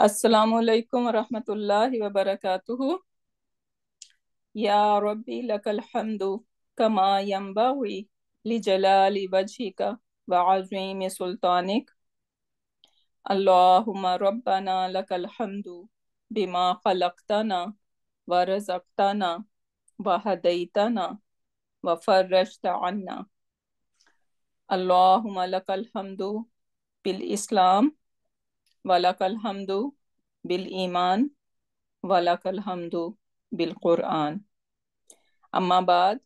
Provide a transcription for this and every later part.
Assalamu alaikum wa rahmatullahi wa barakatuhu. Ya Rabbi lakal hamdu kama yanbaghi li jalali wajhika wa azimi sultanik. Allahumma rabbana lakal hamdu bima khalaqtana wa razaqtana wa hadaitana wa farrajta anna. Allahumma lakal hamdu bil Islam wa lakal hamdu bil Iman wa lakal hamdu bil Quran. Amma ba'd,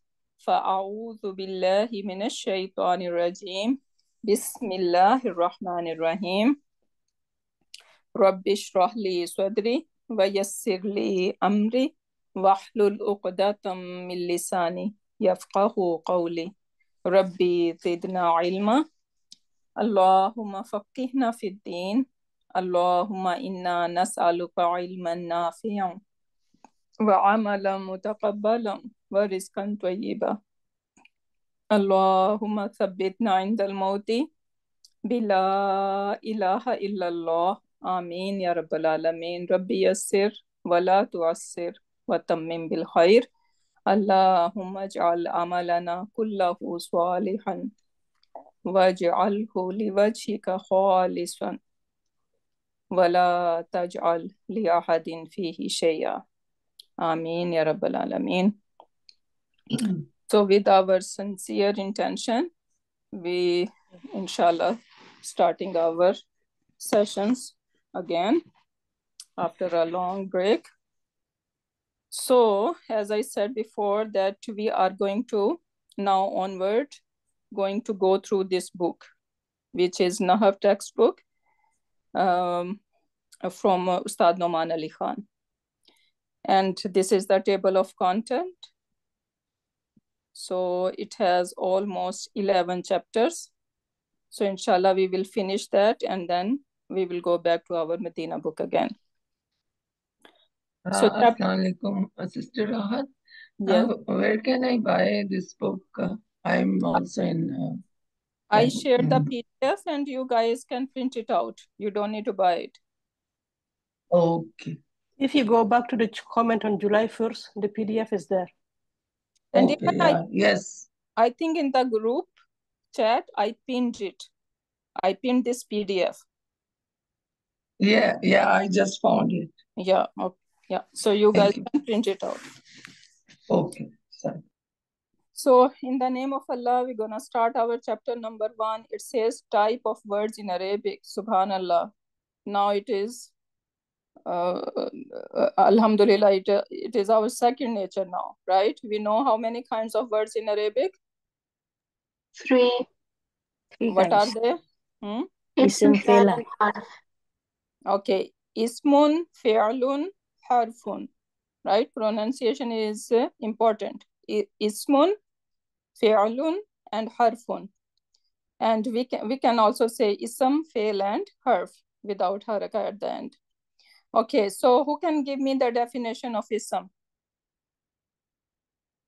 fa'a'udhu billahi minash shaitanir rajim. Bismillahir rahmanir rahim. Rabbi shrah li sadri wa yassir li amri wahlul uqdatam min lisani yafqahu qawli. Rabbi zidna ilma. Allahumma faqihna fid din. Allahumma inna nas'aluka ilman nafi'an wa amalan mutaqabbalan wa rizqan tayyiba. Allahumma thabbitna indal mauti bila ilaha illallah. Ameen ya rabbal alamin. Rabbi yassir wa la tu'assir wa tammim bil khair. Allahumma ij'al amalana kullahu salihan waj'alhu liwajhika khalisan wa la taj'al li ahadin fihi shay'a. Ameen ya rabbal alamin. So with our sincere intention, we inshallah starting our sessions again after a long break. So as I said before, that we are going to now onward going to go through this book, which is Nahw textbook from Ustad Noman Ali Khan. And this is the table of content. So it has almost 11 chapters. So inshallah, we will finish that and then we will go back to our Medina book again. So Assalamu alaikum, Sister Rahat. yes, Where can I buy this book? I'm also in. I shared the PDF and you guys can print it out. You don't need to buy it. Okay. If you go back to the comment on July 1st, the PDF is there. And Okay, even yeah, yes. I think in the group chat, I pinned it. I pinned this PDF. Yeah, I just found it. Yeah, okay. Yeah. So you guys can print it out. Okay, sorry. So in the name of Allah, we're gonna start our chapter number 1. It says type of words in Arabic. Subhanallah. Now it is Alhamdulillah, it is our second nature now, right? We know how many kinds of words in Arabic? Three What kinds. are they? Ism, fi'l, and harf. Okay, ismun, fi'lun, harfun, right? Pronunciation is important. Ismun, fi'lun, and harfun. And we can also say ism, fi'l, and harf without haraka at the end. Okay, so who can give me the definition of ism?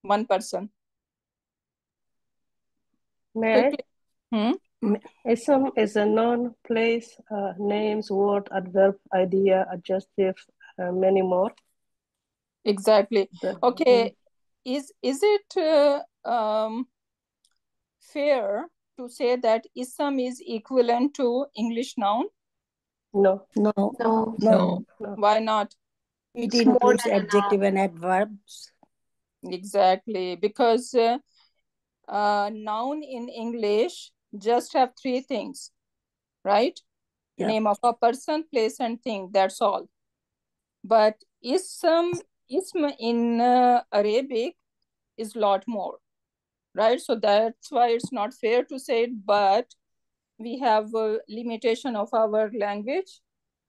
One person. May I? Ism is a noun, place, names, word, adverb, idea, adjective, many more. Exactly. Okay, is it fair to say that ism is equivalent to English noun? No. Why not? It includes adjective and adverbs. Exactly, because noun in English just have 3 things, right? Yeah. Name of a person, place, and thing. That's all. But ism in Arabic is a lot more, right? So that's why it's not fair to say it, but we have a limitation of our language,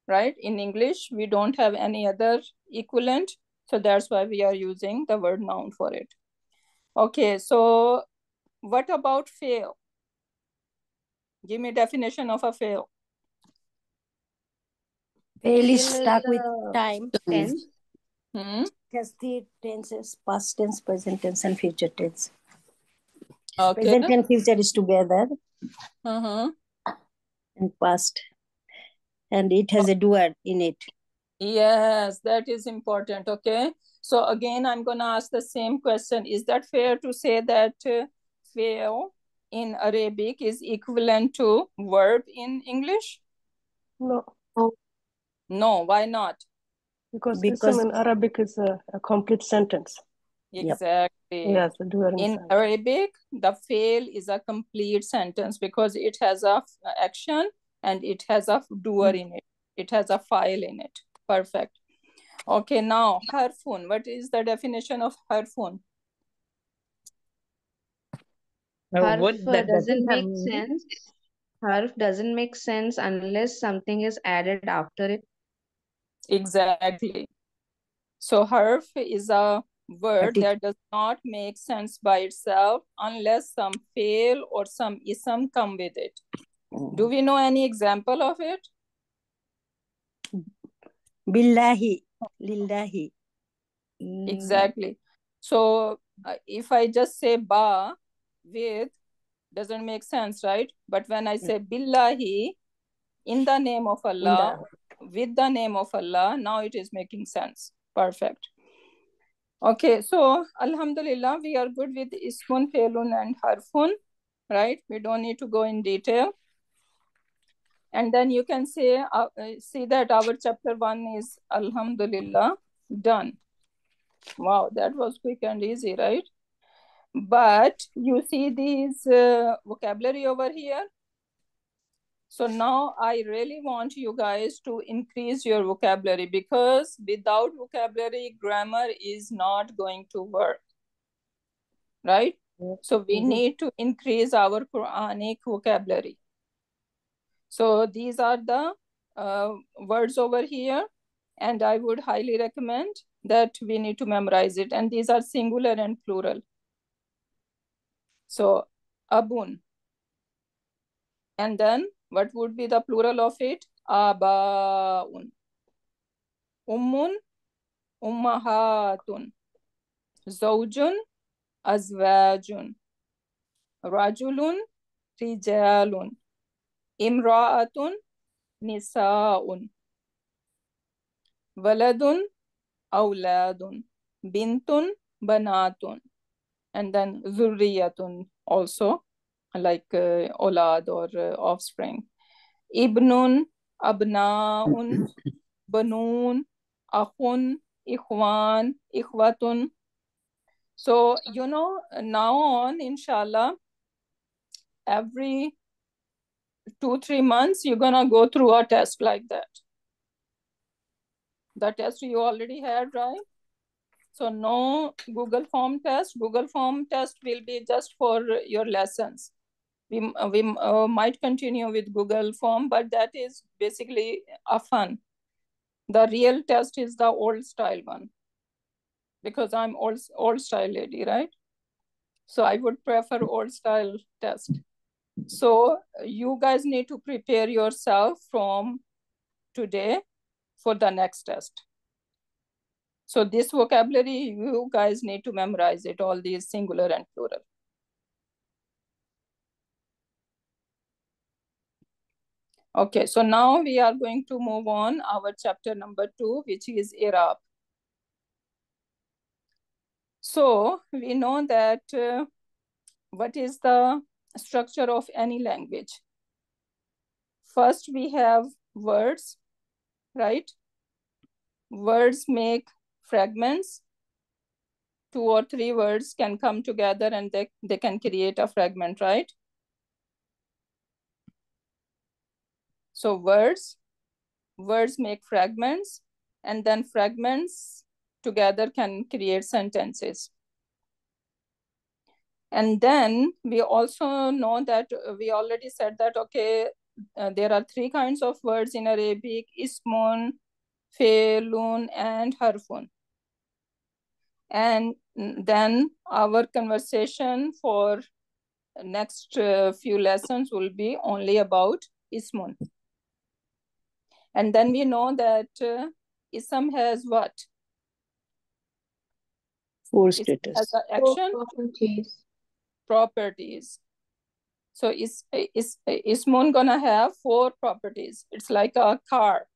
right? In English, we don't have any other equivalent. So that's why we are using the word noun for it. Okay, so what about fail? Give me definition of a fail. Fail is stuck with time, tense. Has 3 tenses, past tense, present tense, and future tense. Okay. Present and future is together. And past. And it has a doer in it. Yes, that is important. Okay. So again, I'm going to ask the same question. Is that fair to say that fail in Arabic is equivalent to verb in English? No, No, why not? because Because ism in Arabic is a complete sentence. Yep. Exactly. Yes, the doer In inside. Arabic, the fail is a complete sentence because it has a action and it has a doer in it. It has a file in it. Perfect. Okay, now harfun. What is the definition of harfun? What Harf does doesn't it have make meaning? sense. Harf doesn't make sense unless something is added after it. Exactly. So harf is a word that does not make sense by itself unless some fail or some ism come with it. Do we know any example of it? Billahi, lillahi. Exactly. So if I just say ba with, doesn't make sense, right? But when I say billahi, in the name of Allah, with the name of Allah, now it is making sense. Perfect. Okay, so Alhamdulillah, we are good with ismun, felun, and harfun, right? We don't need to go in detail. And then you can say, see that our chapter 1 is Alhamdulillah done. Wow, that was quick and easy, right? But you see these vocabulary over here. So now I really want you guys to increase your vocabulary because without vocabulary, grammar is not going to work, right? So we need to increase our Quranic vocabulary. So these are the words over here, and I would highly recommend that we need to memorize it. And these are singular and plural. So abun. And then what would be the plural of it? Abaun. Ummun, ummahatun. Zawjun, azwajun. Rajulun, rijalun. Imra'atun, nisaun. Waladun, awladun. Bintun, banatun. And then zurriyatun also, like olad or offspring. Ibnun, abnaun, banun, akhun, ikhwan, ikhwatun. So, now on, inshallah, every 2-3 months, you're going to go through a test like that. The test you already had, right? So no Google Form test. Google Form test will be just for your lessons. We might continue with Google Form, but that is basically a fun. The real test is the old style one because I'm old style lady, right? So I would prefer old style test. So you guys need to prepare yourself from today for the next test. So this vocabulary, you guys need to memorize it, all these singular and plural. Okay, so now we are going to move on our chapter number 2, which is Iraq. So we know that what is the structure of any language? First, we have words, right? Words make fragments. 2 or 3 words can come together and they can create a fragment, right? So words make fragments, and then fragments together can create sentences. And then we also know that we already said that, okay, there are 3 kinds of words in Arabic: ismun, fe'lun, and harfun. And then our conversation for next few lessons will be only about ismun. And then we know that ism has what? 4 It status. has the action, properties. So ismun gonna have 4 properties. It's like a car.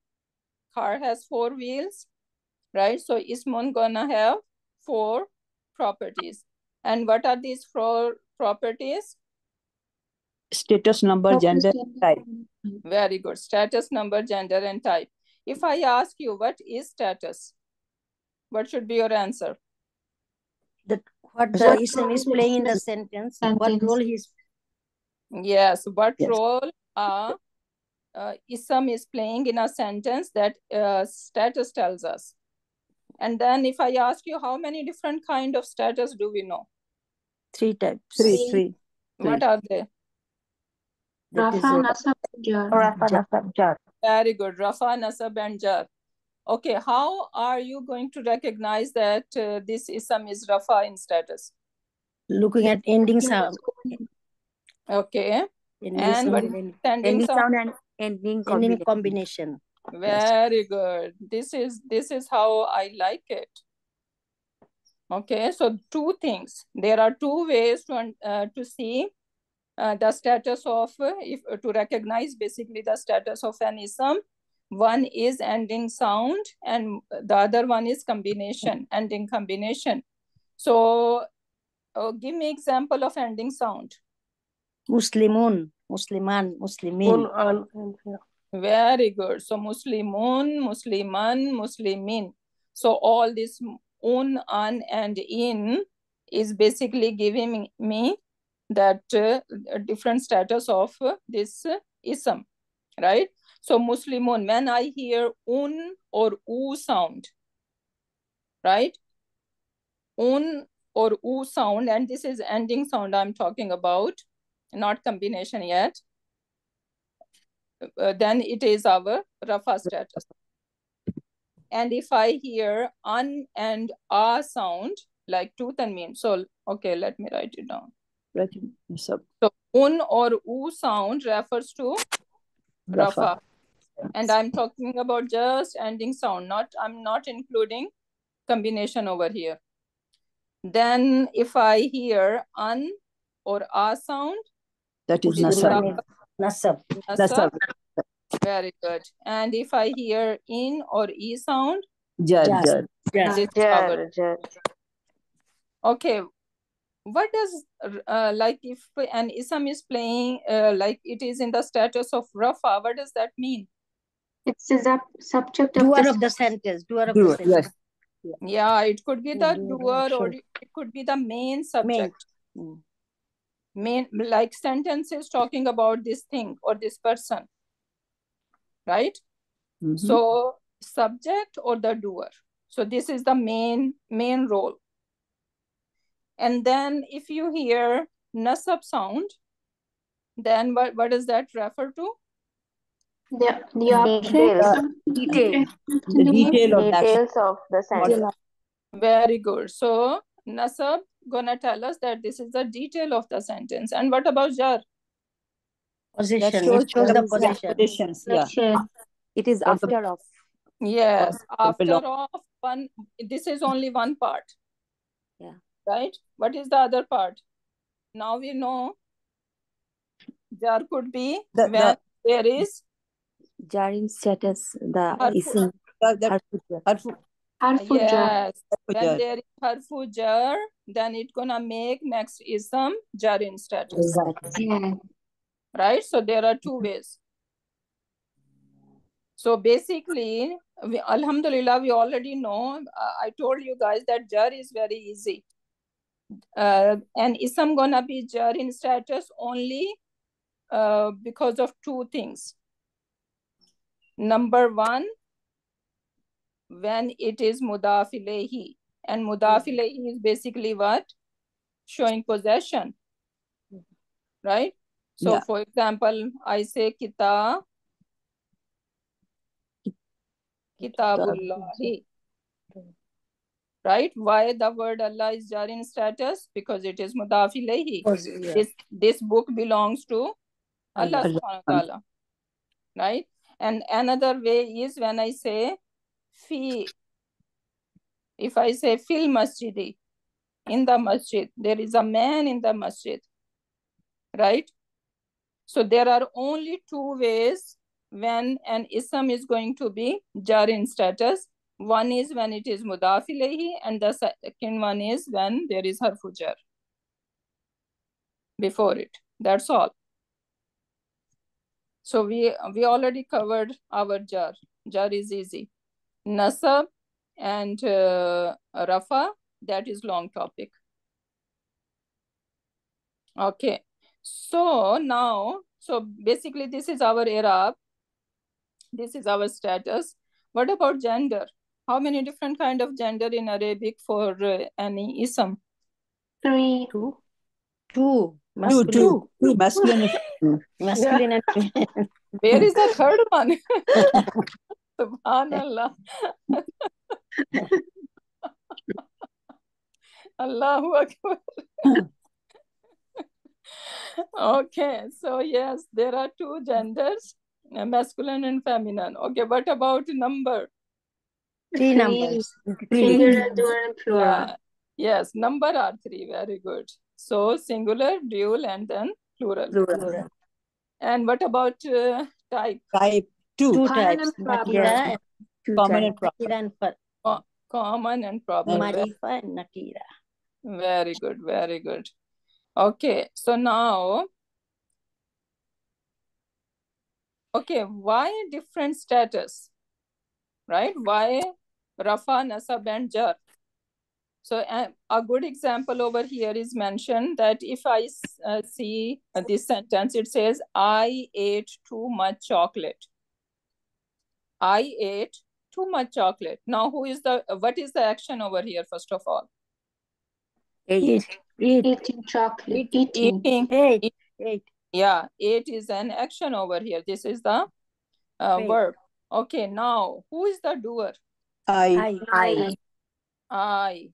Car has 4 wheels, right? So ismun gonna have 4 properties. And what are these 4 properties? Status, number, gender, type. Very good. Status, number, gender, and type. If I ask you what is status, what should be your answer? What the ism is playing in the sentence, what role he's... Yes, what Yes. role ism is playing in a sentence, that status tells us. And then if I ask you how many different kind of status do we know? 3 types. Three. What are they? That is Rafa, Nasab, Jar. Jar. Very good. Rafa, Nasab, and Jar. Okay, how are you going to recognize that this ism is Rafa in status? looking at ending sound. Okay. Ending And sound what and is ending Ending sound? sound and ending ending combination. combination. Very good. This is how I like it. Okay, so 2 things. There are 2 ways to see the status of, to recognize basically the status of an ism. One is ending sound and the other one is combination, ending combination. So give me example of ending sound. Muslimun, Musliman, Muslimin. And yeah. Very good. So Muslimun, Musliman, Muslimin. So all this an, and in is basically giving me that different status of this ism, right? So Muslimun, when I hear or u sound, right? Or u sound, and this is ending sound I'm talking about, not combination yet. Then it is our Rafa status. And if I hear an and a sound, like tooth and mean. So, okay, let me write it down. So or u sound refers to Rafa. And I'm talking about just ending sound. I'm not including combination over here. Then if I hear an or a sound, that is nasab. Nasab. Very good. And if I hear in or e sound, Jar. Okay, what does like if an ism is playing like it is in the status of Rafa, what does that mean? It's the subject Doer of the sentence. Doer of the sentence. Yes. Yeah, it could be the doer or it could be the main subject. Main, like sentences talking about this thing or this person, right? So subject or the doer. So this is the main role. And then if you hear nasab sound, then what does that refer to? The details of the sentence. Very good. So nasab gonna tell us that this is the detail of the sentence. And what about jar? Possession. It shows the possession. Possessions, yeah. It is after of. Yes, after of one. This is only one part. Yeah. Right? What is the other part? Now we know jar could be when there is Jar in status, the ism. Harfu jar. Yes, when there is harfu jar, then it gonna make next ism jar in status. Yeah. Right? So there are 2 ways. So basically, alhamdulillah, we already know. I told you guys that jar is very easy. And ism gonna be jar in status only because of 2 things. Number 1, when it is mudaf ilayhi. And mudaf ilayhi is basically what? Showing possession. Right? So for example, I say Kitabullahi. Right? Why the word Allah is jar in status? Because it is mudaf ilayhi. This book belongs to Allah subhanahu wa ta'ala. Right? And another way is when I say fi. If I say fil masjidi, in the masjid, there is a man in the masjid. Right? So there are only two ways when an ism is going to be jar in status. One is when it is mudaf ilayhi, and the second one is when there is harfu jar before it. That's all. So we already covered our jar. Jar is easy. Nasab and rafa, that is long topic. Okay. So now, so basically this is our i'rab. This is our status. What about gender? How many different kind of gender in Arabic for any ism? 3. Two. Two. Masculine. Masculine and feminine. Masculine and feminine. Where is the third one? Subhanallah. Allahu Akbar. Okay, so yes, there are two genders, masculine and feminine. Okay, what about number? 3 numbers. Singular, dual, and plural. Yeah, yes, number are 3. Very good. So singular, dual, and then plural. Plural. And what about type? Type two. 2 Common types. and proper. Nakira and 2 Common types. and proper. Nakira and Common and proper. Marifa and Nakira. Very good, very good. Okay, so now, okay, why different status, right? Why Rafa, Nasab, and Jar? So a good example over here is mentioned that if I see this sentence, it says, I ate too much chocolate. I ate too much chocolate. Now, what is the action over here, first of all? Eat. Eating chocolate. Eating. Eight. Yeah, ate is an action over here. This is the verb. Okay, now, who is the doer? I. I.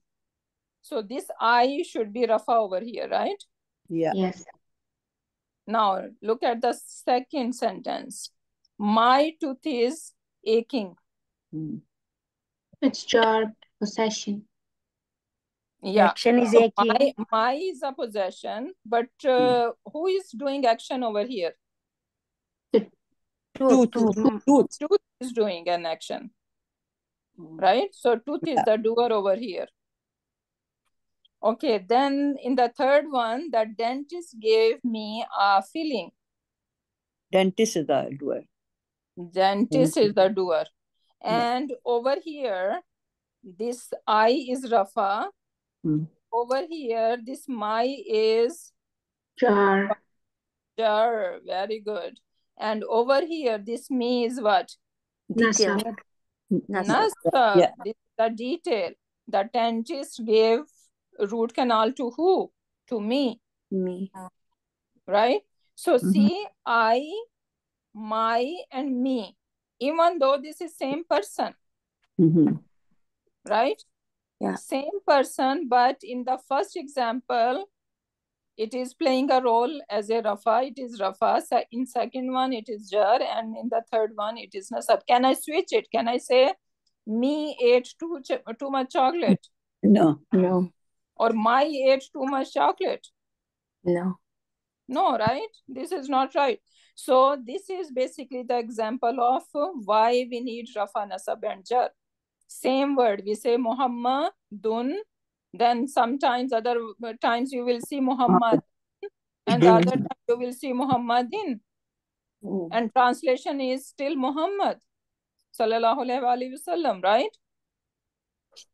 So this I should be Rafa over here, right? Yeah. Yes. Now, look at the second sentence. My tooth is aching. It's jar, possession. Yeah. Action is So aching. my is a possession, but who is doing action over here? Tooth. Tooth is doing an action, right? So tooth is the doer over here. Okay, then in the third one, the dentist gave me a filling. Dentist is the doer. Dentist is the doer. And over here, this I is Rafa. Over here, this my is Jar. Jar. Very good. And over here, this me is what? Detail. Nasab. Yeah. This is the detail. The dentist gave root canal to who? To me. Me. Right? So see, I, my, and me. Even though this is same person. Right? Yeah. Same person, but in the first example, it is playing a role as a Rafa. It is Rafa. In second one, it is Jar. And in the third one, it is Nasab. Can I switch it? Can I say, me ate too much chocolate? No. Or my ate too much chocolate? No. No, right? This is not right. So this is basically the example of why we need Rafa, Nasab, and Jar. Same word. We say Muhammadun. Then sometimes other times you will see Muhammad. And the other time you will see Muhammadin. And translation is still Muhammad. Sallallahu Alaihi Wasallam, right?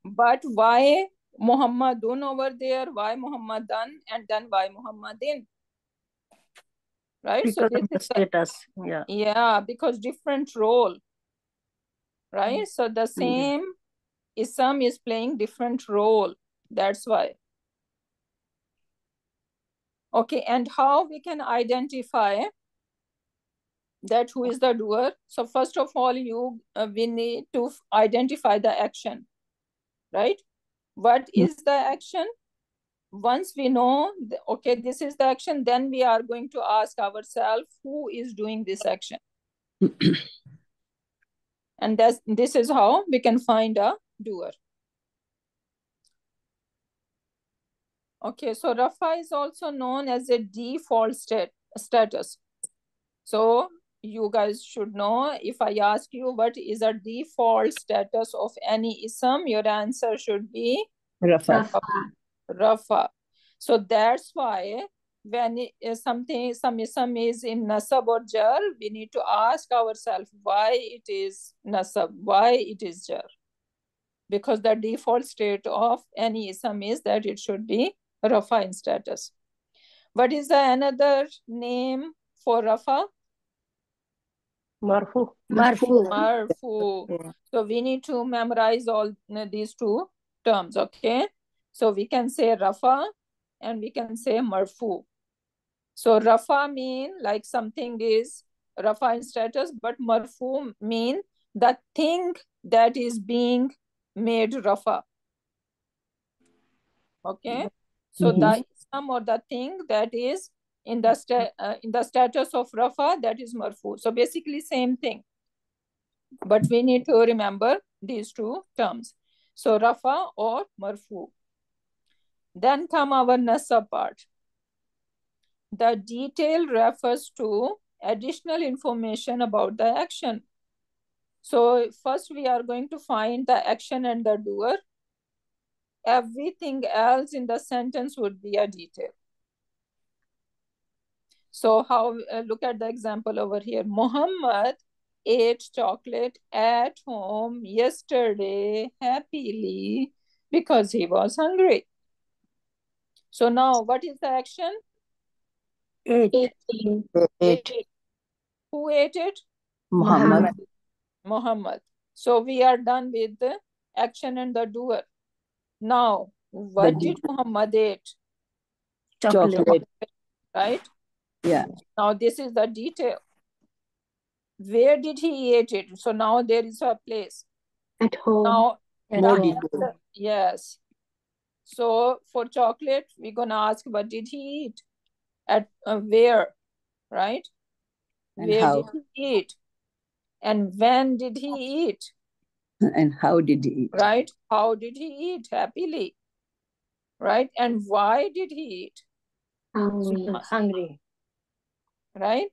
But why Muhammadun over there? Why Muhammadan? And then why Muhammadin? Right? Because so this of the is status. yeah, because different role. Right? So the same ism is playing different role. That's why. Okay, and how we can identify that who is the doer? So first of all, we need to identify the action, right? What is the action? Once we know, okay, this is the action, then we are going to ask ourselves who is doing this action. And this is how we can find a doer. Okay, so Rafa is also known as a default status. So you guys should know, if I ask you what is a default status of any ism, your answer should be Rafa. Rafa. So that's why when some ism is in nasab or jar, we need to ask ourselves why it is nasab, why it is jar. Because the default state of any ism is that it should be Rafa in status. What is the another name for Rafa? Marfu. Marfu. Yeah. So we need to memorize all these two terms, okay? So we can say Rafa and we can say Marfu. So Rafa mean like something is Rafa in status, but Marfu mean the thing that is being made Rafa. Okay? So the ism or the thing that is in the status of Rafa, that is Marfu. So basically same thing. But we need to remember these two terms. So Rafa or Marfu. Then come our Nasab part. The detail refers to additional information about the action. So first we are going to find the action and the doer. Everything else in the sentence would be a detail. So how, look at the example over here. Muhammad ate chocolate at home yesterday happily because he was hungry. So now what is the action? Ate. Who ate it? Muhammad. Muhammad. So we are done with the action and the doer. Now, what did Muhammad eat? Chocolate. Right? Yeah. Now this is the detail. Where did he eat it? So now there is a place. At home. Now, More detail. yes. So for chocolate, we're gonna ask, what did he eat? At where? Right? And where how? did he eat? And when did he eat? And how did he eat? Right? How did he eat? Happily. Right? And why did he eat? Hungry. Right?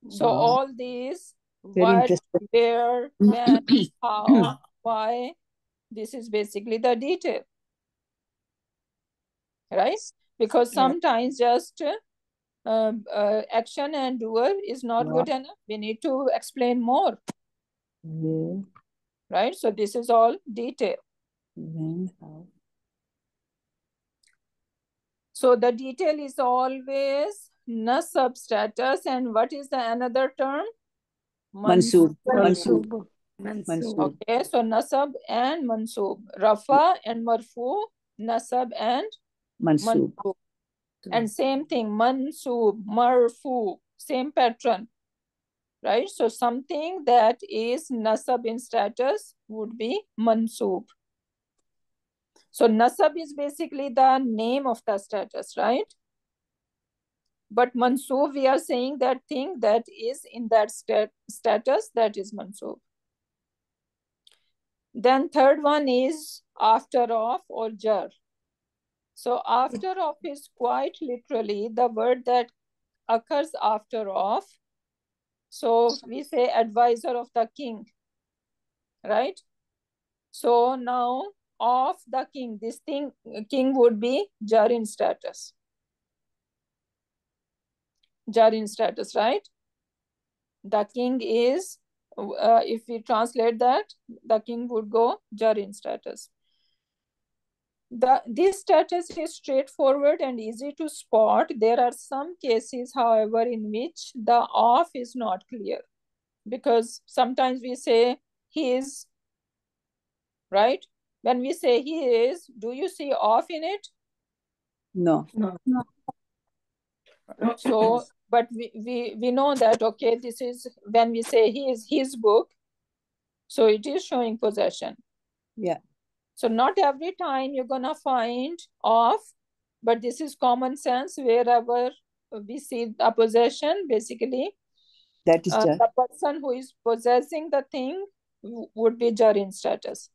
So Wow. all these, Very what, interesting. where, when, how, why, this is basically the detail. Right? Because sometimes just action and doer is not good enough. We need to explain more. Yeah. Right? So this is all detail. When, how. So the detail is always nasab status, and what is the another term? Mansoob. Mansoob. Mansoob. Okay, so nasab and mansoob. Rafa and marfu, nasab and Mansoob. mansoob. And same thing, mansoob, marfu, same pattern. Right? So something that is nasab in status would be mansoob. So nasab is basically the name of the status, right? But mansoob, we are saying that thing that is in that status, that is mansoob. Then third one is after of or jar. So after of is quite literally the word that occurs after of. So we say advisor of the king, right? So now of the king, this thing, king would be jar in status. Jar in status, right? The king is, if we translate that, the king would go jar in status. This status is straightforward and easy to spot. There are some cases, however, in which the of is not clear. Because sometimes we say he is, right? When we say he is, do you see of in it? No. So, but we know that, okay, this is when we say he is his book, so it is showing possession. Yeah. So not every time you're gonna find of, but this is common sense. Wherever we see a possession, basically, That is jar. the person who is possessing the thing would be jar in status.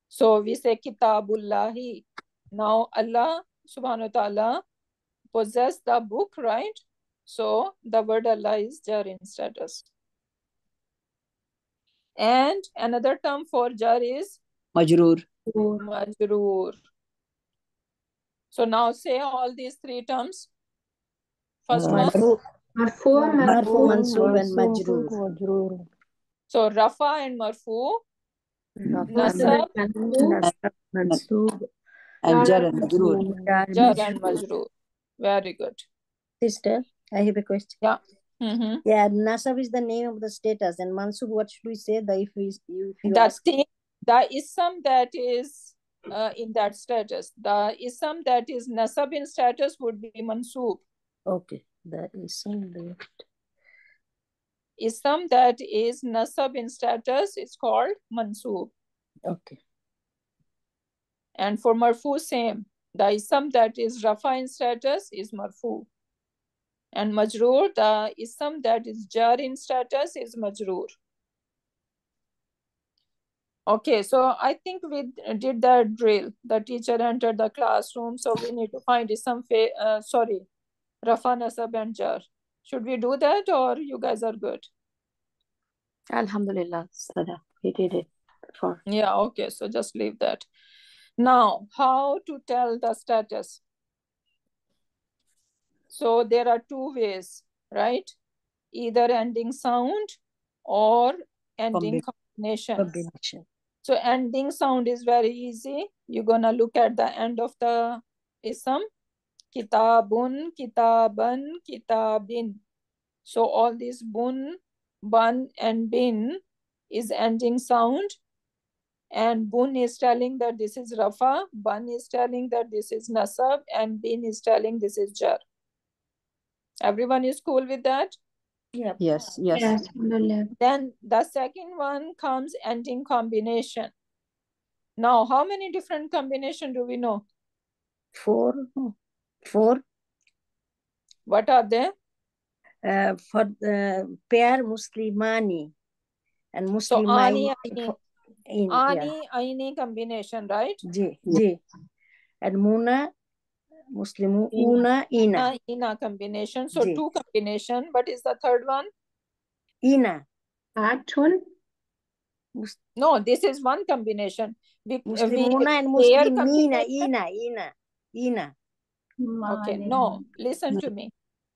So we say Kitabullahi. Now Allah subhanahu wa ta'ala possess the book, right? So the word Allah is jar in status. And another term for jar is Majroor. majroor. So now say all these three terms. First one. Marfu, mansub, and Mansub, majroor. majroor. So rafa and marfu, Rafa, nasab, nasab, mansub, And jar and majroor. jar, jar majroor. and majroor. Very good. Sister, I have a question. Yeah. Yeah, nasab is the name of the status, and mansub, what should we say? If you That ask. thing, the ism that is in that status, the ism that is nasab in status would be mansub. Okay, the ism. Ism that is nasab in status is called mansub. Okay. And for marfu, same. The ism that is rafa in status is marfu. And majroor, the ism that is jar in status is majroor. Okay, so I think we did that drill. The teacher entered the classroom, so we need to find ism, rafa, nasab, and jar. Should we do that, or you guys are good? Alhamdulillah, Sada. He did it before. Yeah, okay, so just leave that. Now, how to tell the status? So there are two ways, right? Either ending sound or ending combination. So ending sound is very easy. You're gonna look at the end of the ism. Kitabun, kitaban, kitabin. So all these bun, bun, and bin is ending sound. And bun is telling that this is rafa, bun is telling that this is nasab, and bin is telling this is jar. Everyone is cool with that? Yeah. Yes. Then the second one comes ending combination. Now, how many different combination do we know? Four. What are they? For the pair Muslimani and Muslimani. So ani, aini combination, right? Ji. And Muna, Muslimu, Una, Ina. Ina combination. So two combination. What is the third one? Ina. No, this is one combination. Muslimuna and Muslimina. Ina. Okay, no, listen to me.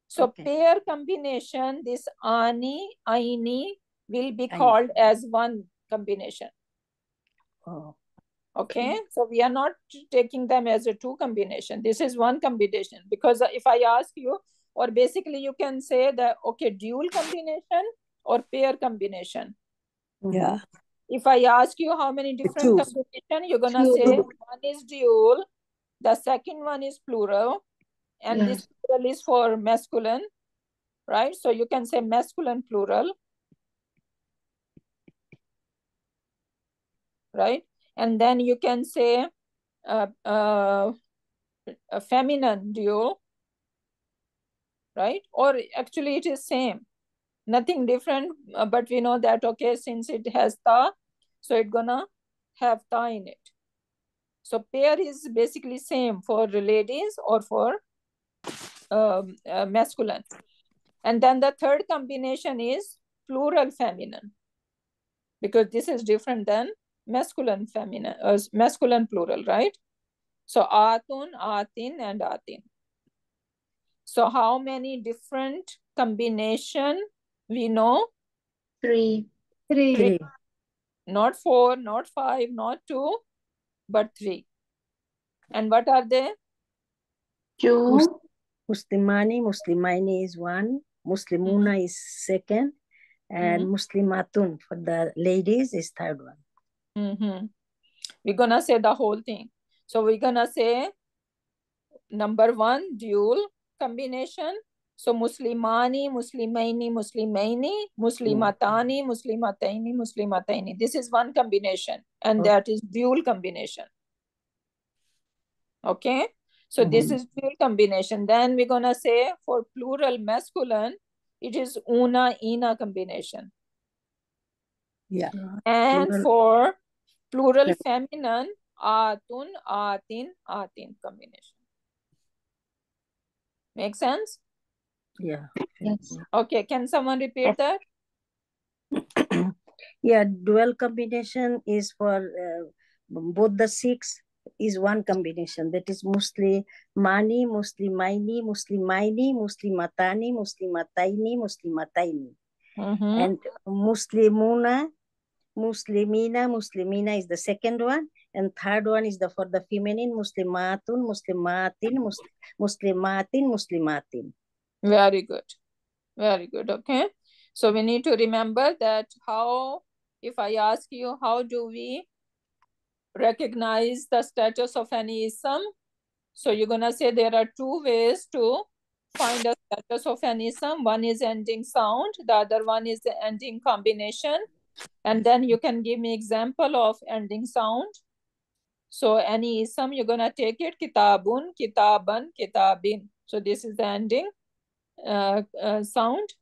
So pair combination, this ani, aini will be called as one combination. Oh. Okay, so we are not taking them as a two combination. This is one combination, because if I ask you, or basically you can say that, okay, dual combination or pair combination. Yeah. If I ask you how many different combination, you're gonna say one is dual, the second one is plural, and this plural is for masculine, right? So you can say masculine plural, right? And then you can say a feminine dual, right? Or actually it is same, nothing different, but we know that, okay, since it has ta, so it's gonna have ta in it. So pair is basically same for ladies or for masculine. And then the third combination is plural feminine, because this is different than masculine feminine, masculine plural, right? So atun, atin, and atin. So how many different combination we know? Three. Not 4, not 5, not 2, but 3. And what are they? Muslimani, Muslimaini is one. Muslimuna is second. And Muslimatun for the ladies is third one. We're gonna say the whole thing. So we're gonna say number 1, dual combination. So Muslimani, Muslimaini, Muslimaini, Muslimatani, Muslimataini, Muslimataini. This is one combination, and that is dual combination. Okay, so this is dual combination. Then we're gonna say for plural masculine, it is una, ina combination. Yeah. And for plural feminine, atun, atin, atin combination. Make sense? Yeah. Yes. Okay, can someone repeat that? Yeah, dual combination is for both the six is one combination. That is Muslimani, Muslimaini, Muslimaini, Muslimatani, Muslimataini, Muslimataini. And Muslimuna, Muslimina is the second one. And third one is for the feminine, Muslimatun, Muslimatin, Muslimatin. Very good. Very good. Okay. So we need to remember that how, if I ask you, how do we recognize the status of any ism? So you're going to say there are two ways to find a status of an ism. One is ending sound. The other one is the ending combination. And then you can give me example of ending sound. So any ism, you're going to take it, kitabun, kitaban, kitabin. So this is the ending sound.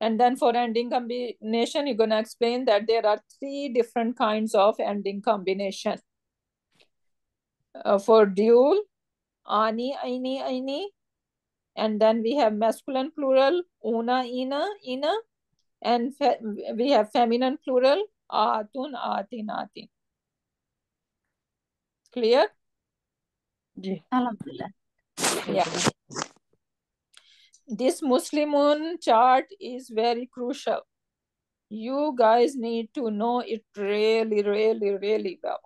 And then for ending combination, you're going to explain that there are three different kinds of ending combination. For dual, ani, aini, aini. And then we have masculine plural, una, ina, ina. And we have feminine plural, atun, atin, atin. Clear? Alhamdulillah. Yeah. This Muslimun chart is very crucial. You guys need to know it really, really, really well.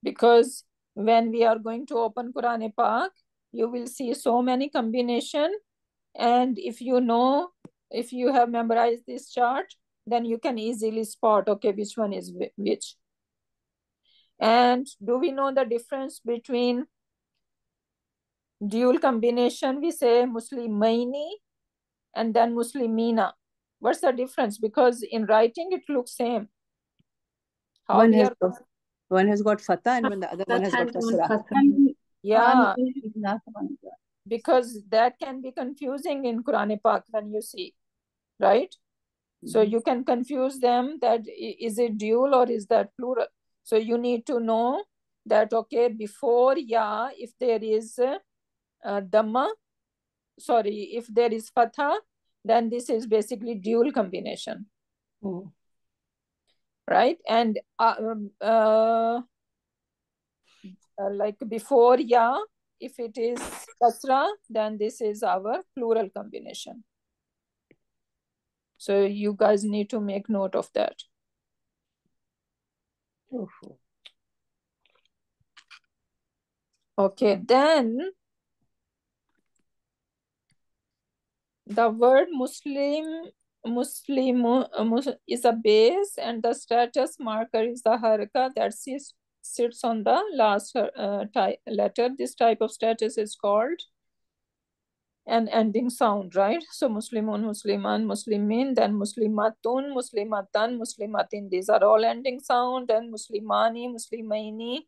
Because when we are going to open Quran Pak, you will see so many combination. And if you know, if you have memorized this chart, then you can easily spot, okay, which one is which. And do we know the difference between dual combination? We say Muslimaini and then Muslimina. What's the difference? Because in writing, it looks same. How One we has are... one has got fatha and when the other one has got kasra. Yeah, because that can be confusing in Quran Pak when you see, right? So you can confuse them that is it dual or is that plural? So you need to know that, okay, before ya, if there is dhamma, sorry, if there is fatha, then this is basically dual combination. Right? And like before ya, if it is kasra, then this is our plural combination. So you guys need to make note of that. Okay, then the word Muslim is a base, and the status marker is the haraka that sits on the last letter. This type of status is called an ending sound, right? So Muslimun, Musliman, Muslimin, then Muslimatun, Muslimatan, Muslimatin. These are all ending sound. And Muslimani, Muslimaini.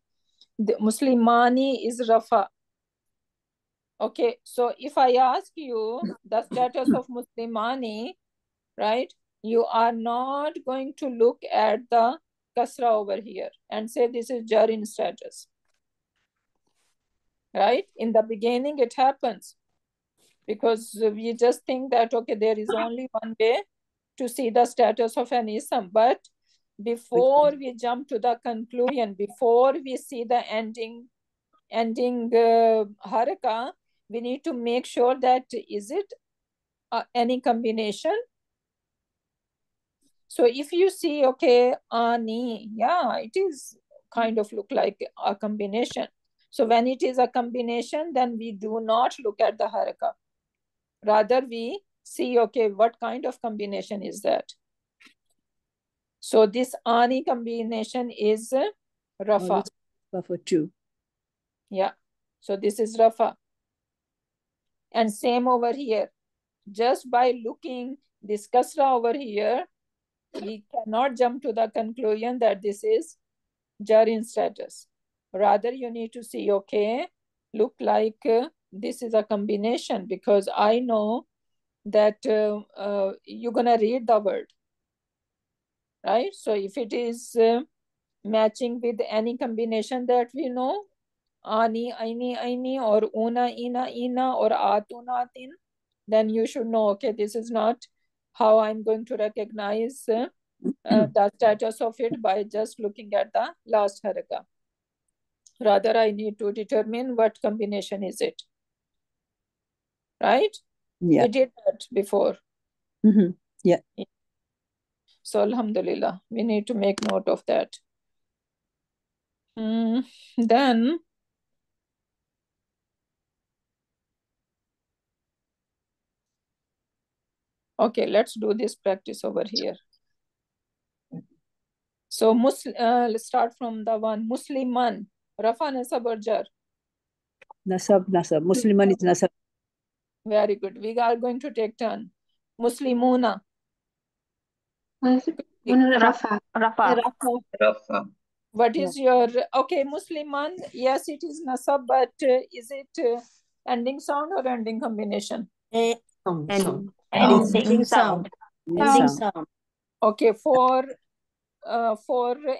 The Muslimani is Rafa. Okay, so if I ask you the status of Muslimani, right, you are not going to look at the kasra over here and say this is jarin status. Right? In the beginning, it happens because we just think that, okay, there is only one way to see the status of an ism. But before we jump to the conclusion, before we see the ending haraka, we need to make sure that is it any combination. So if you see, okay, ani, yeah, it is kind of look like a combination. So when it is a combination, then we do not look at the haraka. Rather, we see, okay, what kind of combination is that? So this ani combination is rafa. For two. Yeah. So this is rafa. And same over here. Just by looking this kasra over here, we cannot jump to the conclusion that this is jarin status. Rather, you need to see, okay, look like this is a combination, because I know that you're going to read the word, right? So if it is matching with any combination that we know, ani, aini, aini, or una, ina, ina, or atun, atin, then you should know, okay, this is not how I'm going to recognize the status of it by just looking at the last haraka. Rather, I need to determine what combination is it. Right? Yeah. We did that before. Yeah. So, alhamdulillah, we need to make note of that. Then, okay, let's do this practice over here. So, let's start from the one, Musliman. Rafa, nasab, or jar? Nasab, nasab. Musliman is nasab. Very good. We are going to take turn. Muslimuna. Rafa. Rafa. What is your, okay, Musliman, yes, it is nasab, but is it ending sound or ending combination? Ending sound. Ending sound. Okay, for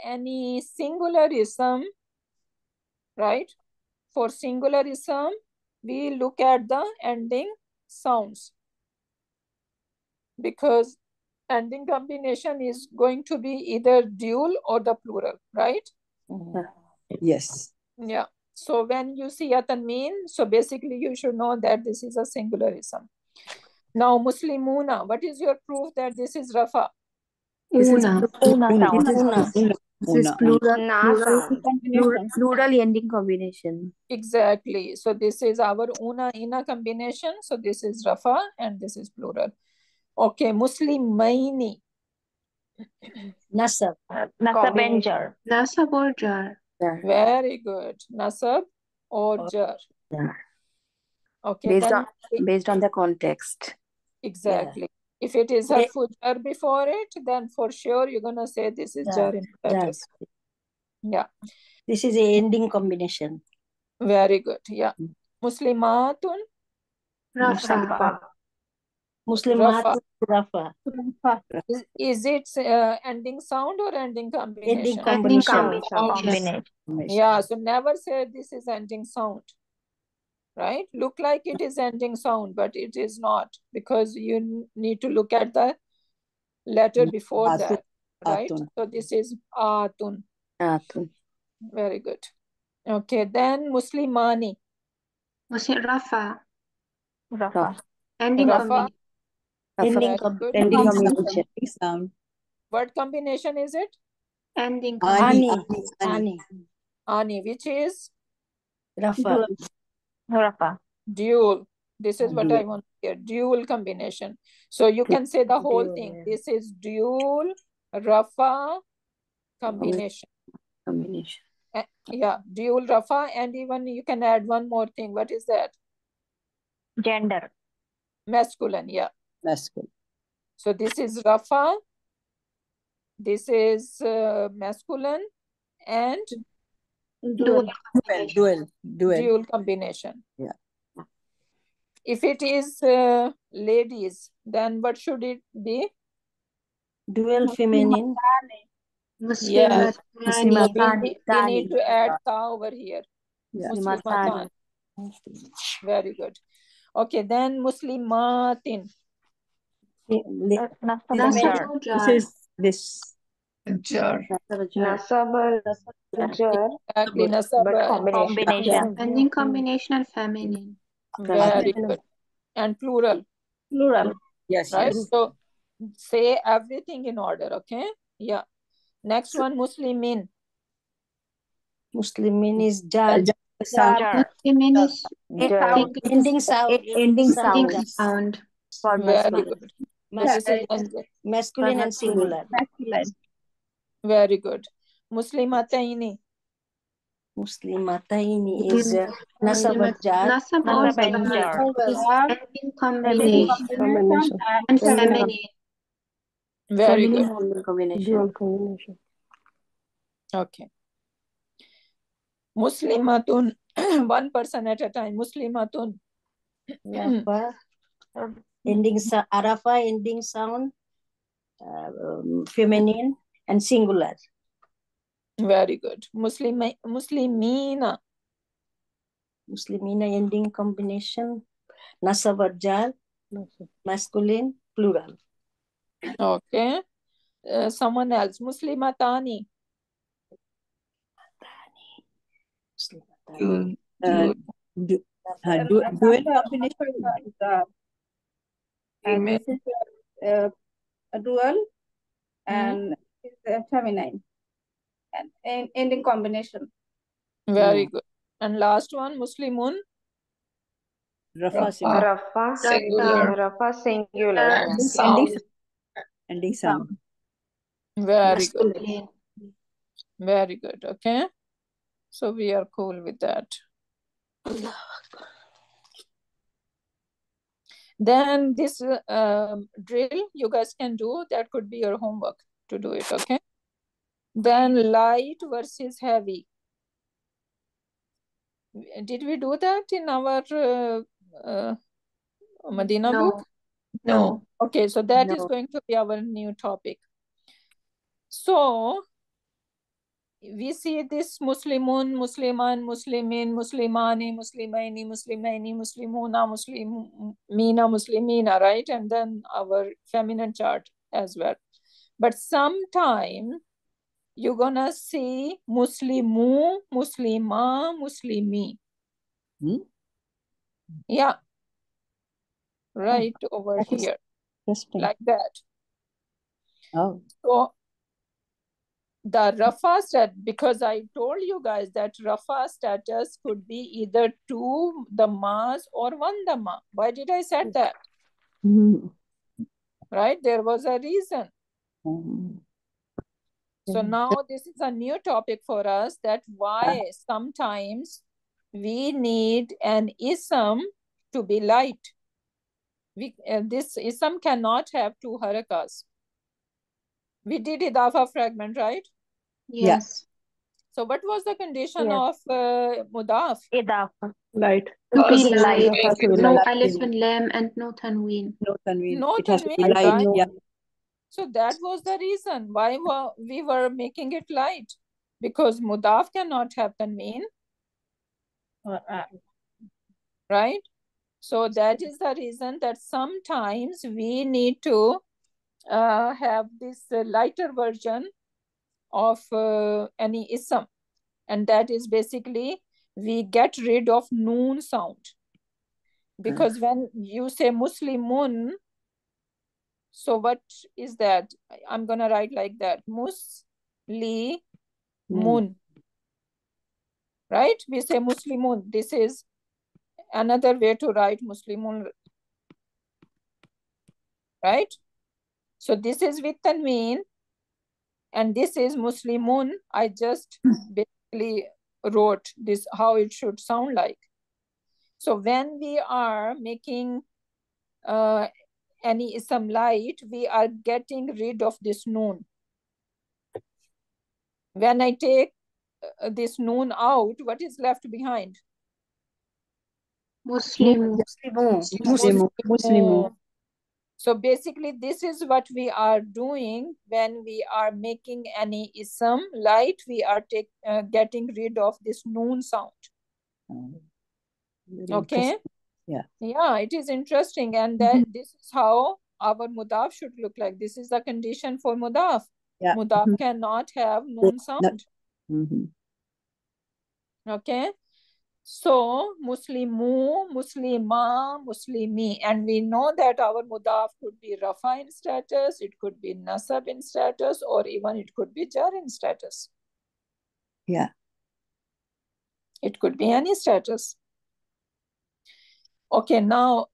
any singularism, right? For singularism, we look at the ending sounds, because ending combination is going to be either dual or the plural, right? Yes. Yeah. So when you see a tanween, so basically you should know that this is a singularism. Now, Muslimuna, what is your proof that this is Rafa? This is Una. This is plural, Na sound. plural ending combination. Exactly. So this is our una ina combination. So this is Rafa and this is plural. Okay, Muslimaini. Nasab. Nasab and jar. Nasab or jar. Very good. Nasab or jar. Okay, then based on the context. exactly. If it is harfu jar before it, then for sure you're gonna say this is jar in bracket. Yeah. This is a ending combination. Very good. Yeah. Muslimatun. Rafa. Muslimatun Rafa. Is it ending sound or ending combination? Ending combination. Combination. Yeah, so never say this is ending sound. Right? Look like it is ending sound, but it is not, because you need to look at the letter before that. Right? Atun. So this is atun. Atun. Very good. Okay, then Muslimani. Rafa. Ending Rafa. Ending combination. Sound. What combination is it? Ending Ani. Ani, which is Rafa. dual. This is what I want to hear. Dual combination. So you can say the whole thing. This is dual Rafa combination. Yeah, dual Rafa, and even you can add one more thing. What is that? Gender. Masculine, yeah. Masculine. So this is Rafa. This is masculine and dual combination. Yeah. If it is ladies, then what should it be? Dual feminine. Yeah. Muslimatani. We need to add ta over here. Yeah. Muslimatan. Very good. Okay, then Muslimatin. Nasab or jar. This is this. Jar. Nasab or jar. Exactly, nasab. Combination. Ending combination and feminine. Very good. And plural. Yes, Right? yes. So say everything in order, okay? Yeah. Next one, Muslimin. Muslimin is jar. Muslimin is Ending sound. ending sound. Very good. Masculine and singular. Very good. Muslimataini. Muslimataini is nasab or jar. Nasab or jar. Ending combination. And feminine. Very good. Dual combination. Okay. Muslimatun. One person at a time. Muslimatun. Rafa. Ending Arafa, ending sound. Feminine and singular. Very good. Muslimina. Muslimina ending combination. Nasab Jar, masculine, plural. Okay. Someone else. Muslimatani. Muslimatani. Dual combination. And This is a dual and it's feminine and ending combination. Very good. And last one, Muslimun. Rafa Singular. singular. Singular. And Yeah. sound. Ending sound. Very good. Masculine. Very good. Okay. So we are cool with that. Then this drill you guys can do. That could be your homework to do it. Okay. Then light versus heavy. Did we do that in our Medina book? No. Okay, so that is No. going to be our new topic. So we see this Muslimun, Musliman, Muslimin, Muslimani, Muslimaini, Muslimaini, Muslimuna, Muslimina, Muslimina, right? And then our feminine chart as well. But sometime you're gonna see Muslimu, Muslima, Muslimi. Yeah. Right over here. Like that. Oh. So the Rafa status, because I told you guys that Rafa status could be either 2 dhammas or 1 dhamma. Why did I say that? Right? There was a reason. So now this is a new topic for us, that why sometimes we need an ism to be light. This ism cannot have 2 harakas. We did idafa fragment, right? Yes. So what was the condition Yes. of mudaf? Idafa. Light. To be Also, light. make it No light. alif and lam and no tanween. No tanween. No It has to be tanween, light. right? Yeah. So that was the reason why we were making it light, because mudaf cannot have tanween, right? So that is the reason that sometimes we need to have this lighter version of any ism, and that is basically we get rid of noon sound, because when you say Muslimun, so what is that? I'm gonna write like that, Muslimun, right? We say Muslimun. This is another way to write Muslimun, right? So this is with tanween, and this is Muslimun. I just basically wrote this how it should sound like. So when we are making any ism light, we are getting rid of this noon. When I take this noon out, what is left behind? Muslim. Muslimu. So basically, this is what we are doing when we are making any ism light. We are getting rid of this noon sound. Okay. Yeah. Yeah, it is interesting, and that this is how our mudaf should look like. This is the condition for mudaf. Yeah. Mudaf cannot have noon sound. Okay. So Muslimu, Muslima, Muslimi, and we know that our mudaf could be rafa in status, it could be nasab in status, or even it could be jar in status. Yeah. It could be any status. Okay, now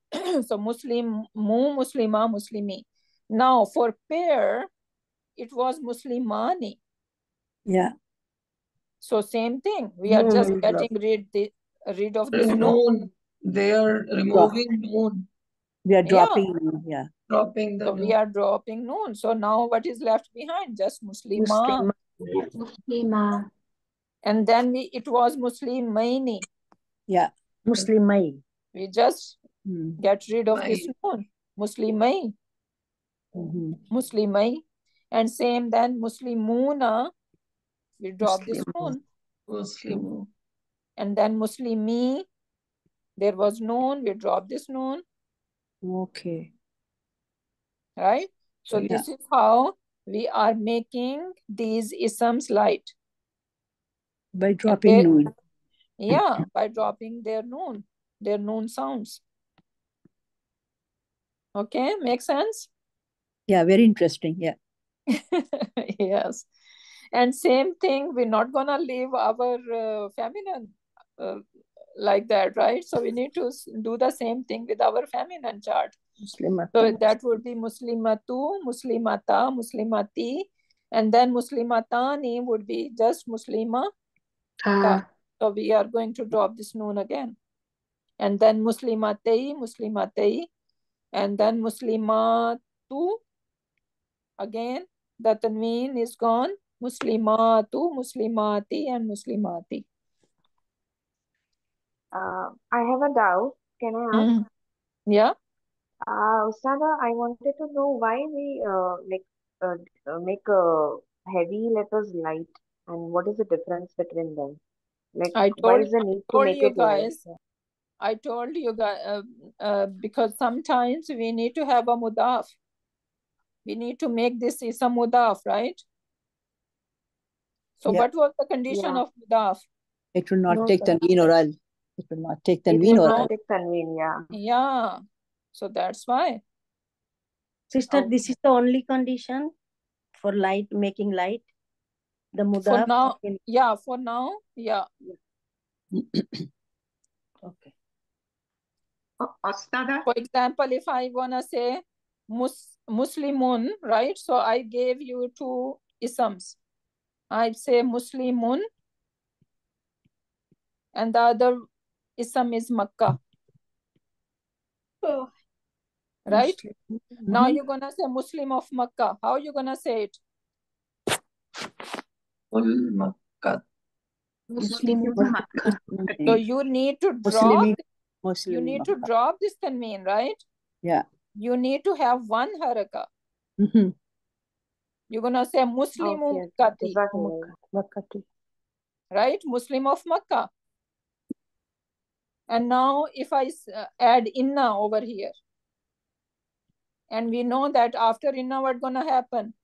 so Muslimu, Muslima, Muslimi. Now for pair, it was Muslimani. Yeah. So same thing. We are just getting rid of this noon. Noon. They are removing noon. We are Yeah. dropping. Yeah. Dropping the So noon. we are dropping noon. So now what is left behind? Just Muslima. Muslima. And then it was Muslimaini. Yeah. Muslimai. We just get rid of this noon. Muslimai. Muslimai. And same then Muslimuna. We drop this noon. Muslimu. And then Muslimi. There was noon, we drop this noon. Okay. Right? So Yeah. this is how we are making these isms light. By dropping noon. Yeah, by dropping their noon sounds. Okay, make sense? Yeah, very interesting. Yeah. Yes. And same thing, we're not gonna leave our feminine like that, right? So we need to do the same thing with our feminine chart. Muslimata. So that would be Muslimatu, Muslimata, Muslimati, and then Muslimatani would be just Muslima. So we are going to drop this noon again. And then Muslimatei, Muslimatei, and then Muslimatu. Again, the tanween is gone. Muslimatu, Muslimati, and Muslimati. I have a doubt. Can I ask? Yeah. Ustada, I wanted to know why we make heavy letters light, and what is the difference between them? Like, why is the need to make it light? I told you guys because sometimes we need to have a mudaf. We need to make this is a mudaf, right? So what was the condition of mudaf? It will not take tanween or al. It will not take tanween or al. Take tanween, yeah. Yeah. So that's why. Sister, this is the only condition for light, making light. The mudaf. For now, yeah, for now, yeah. Okay. For example, if I wanna say Muslimun, right? So I gave you two isms. I say Muslimun, and the other ism is Makkah. Oh. Right? Now you're gonna say Muslim of Makkah. How are you gonna say it? Makkah. Muslim Makkah. So you need to drop. You need to drop this tanween, right? Yeah. You need to have one haraka. You're gonna say Muslimu Makkati. Right? Muslim of Makkah. And now if I add inna over here, and we know that after inna what's gonna happen?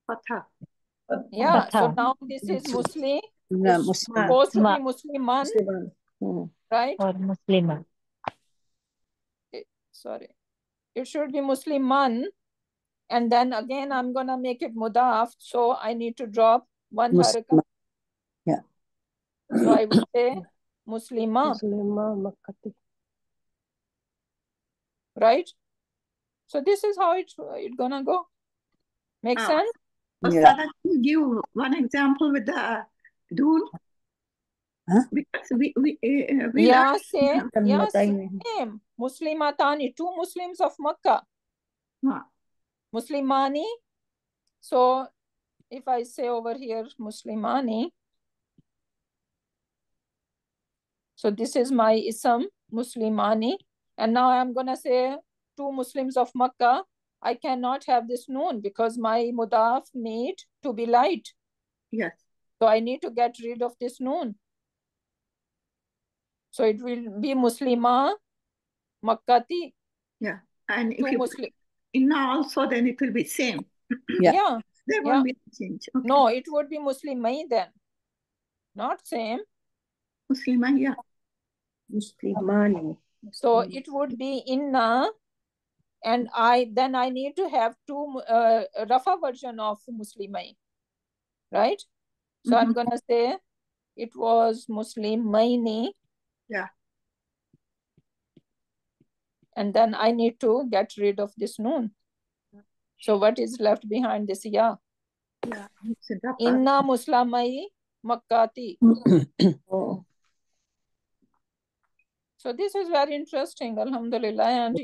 Fatha. Yeah. So now this is Muslim. It's supposed to be Musliman. Right? Or Muslima. Sorry. It should be Musliman. And then again, I'm going to make it mudaf. So I need to drop one haraka. Yeah. So I would say Muslima. Muslima Makkati. Right? So this is how it's going to go. Make sense? Yeah. Can you give one example with the dul? Huh? Because we same. Muslimatani, two Muslims of Makkah. Muslimani. So if I say over here Muslimani, so this is my ism, Muslimani. And now I'm going to say two Muslims of Makkah. I cannot have this noon because my mudaf need to be light. Yes. So I need to get rid of this noon. So it will be Muslima Makkati. Yeah. And if you put inna also, then it will be same. Yeah. There won't be a change. Okay. No, it would be Muslimai then. Not same. Muslimah, yeah. Muslimani. So it would be inna, and then I need to have two Rafa version of Muslimai, right? So I'm gonna say it was Muslimaini. Yeah. And then I need to get rid of this noon. So what is left behind this ya? Yeah. Inna Muslimai Makkati. So this is very interesting, Alhamdulillah, and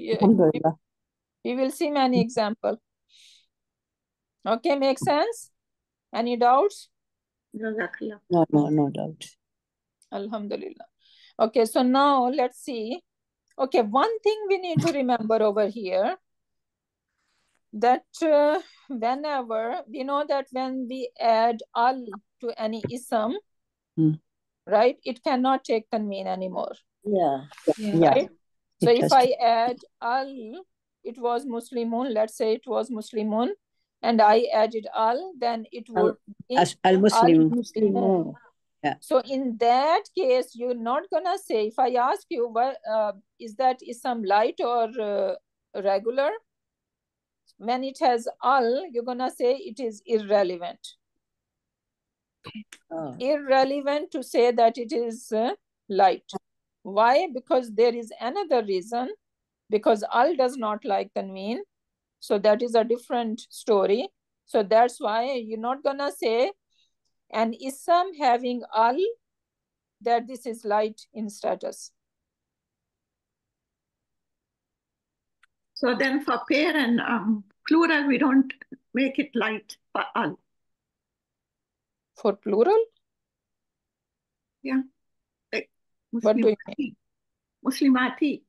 we will see many examples. Okay, make sense? Any doubts? No doubt. Alhamdulillah. Okay, so now let's see. Okay, one thing we need to remember over here, that whenever, we know that when we add al to any ism, right, it cannot take tanween anymore. Yeah. Right? So if I add al, it was Muslimun, let's say it was Muslimun, and I added al, then it would be Al-Muslimun. Yeah. So in that case, you're not gonna say, if I ask you, what is that ism light or regular? When it has al, you're gonna say it is irrelevant. Irrelevant to say that it is light. Why? Because there is another reason. Because al does not like tanween. So that is a different story. So that's why you're not gonna say an ism having al, that this is light in status. So then for pair and plural, we don't make it light for al. For plural? Yeah. Like What do you mean? Muslimati.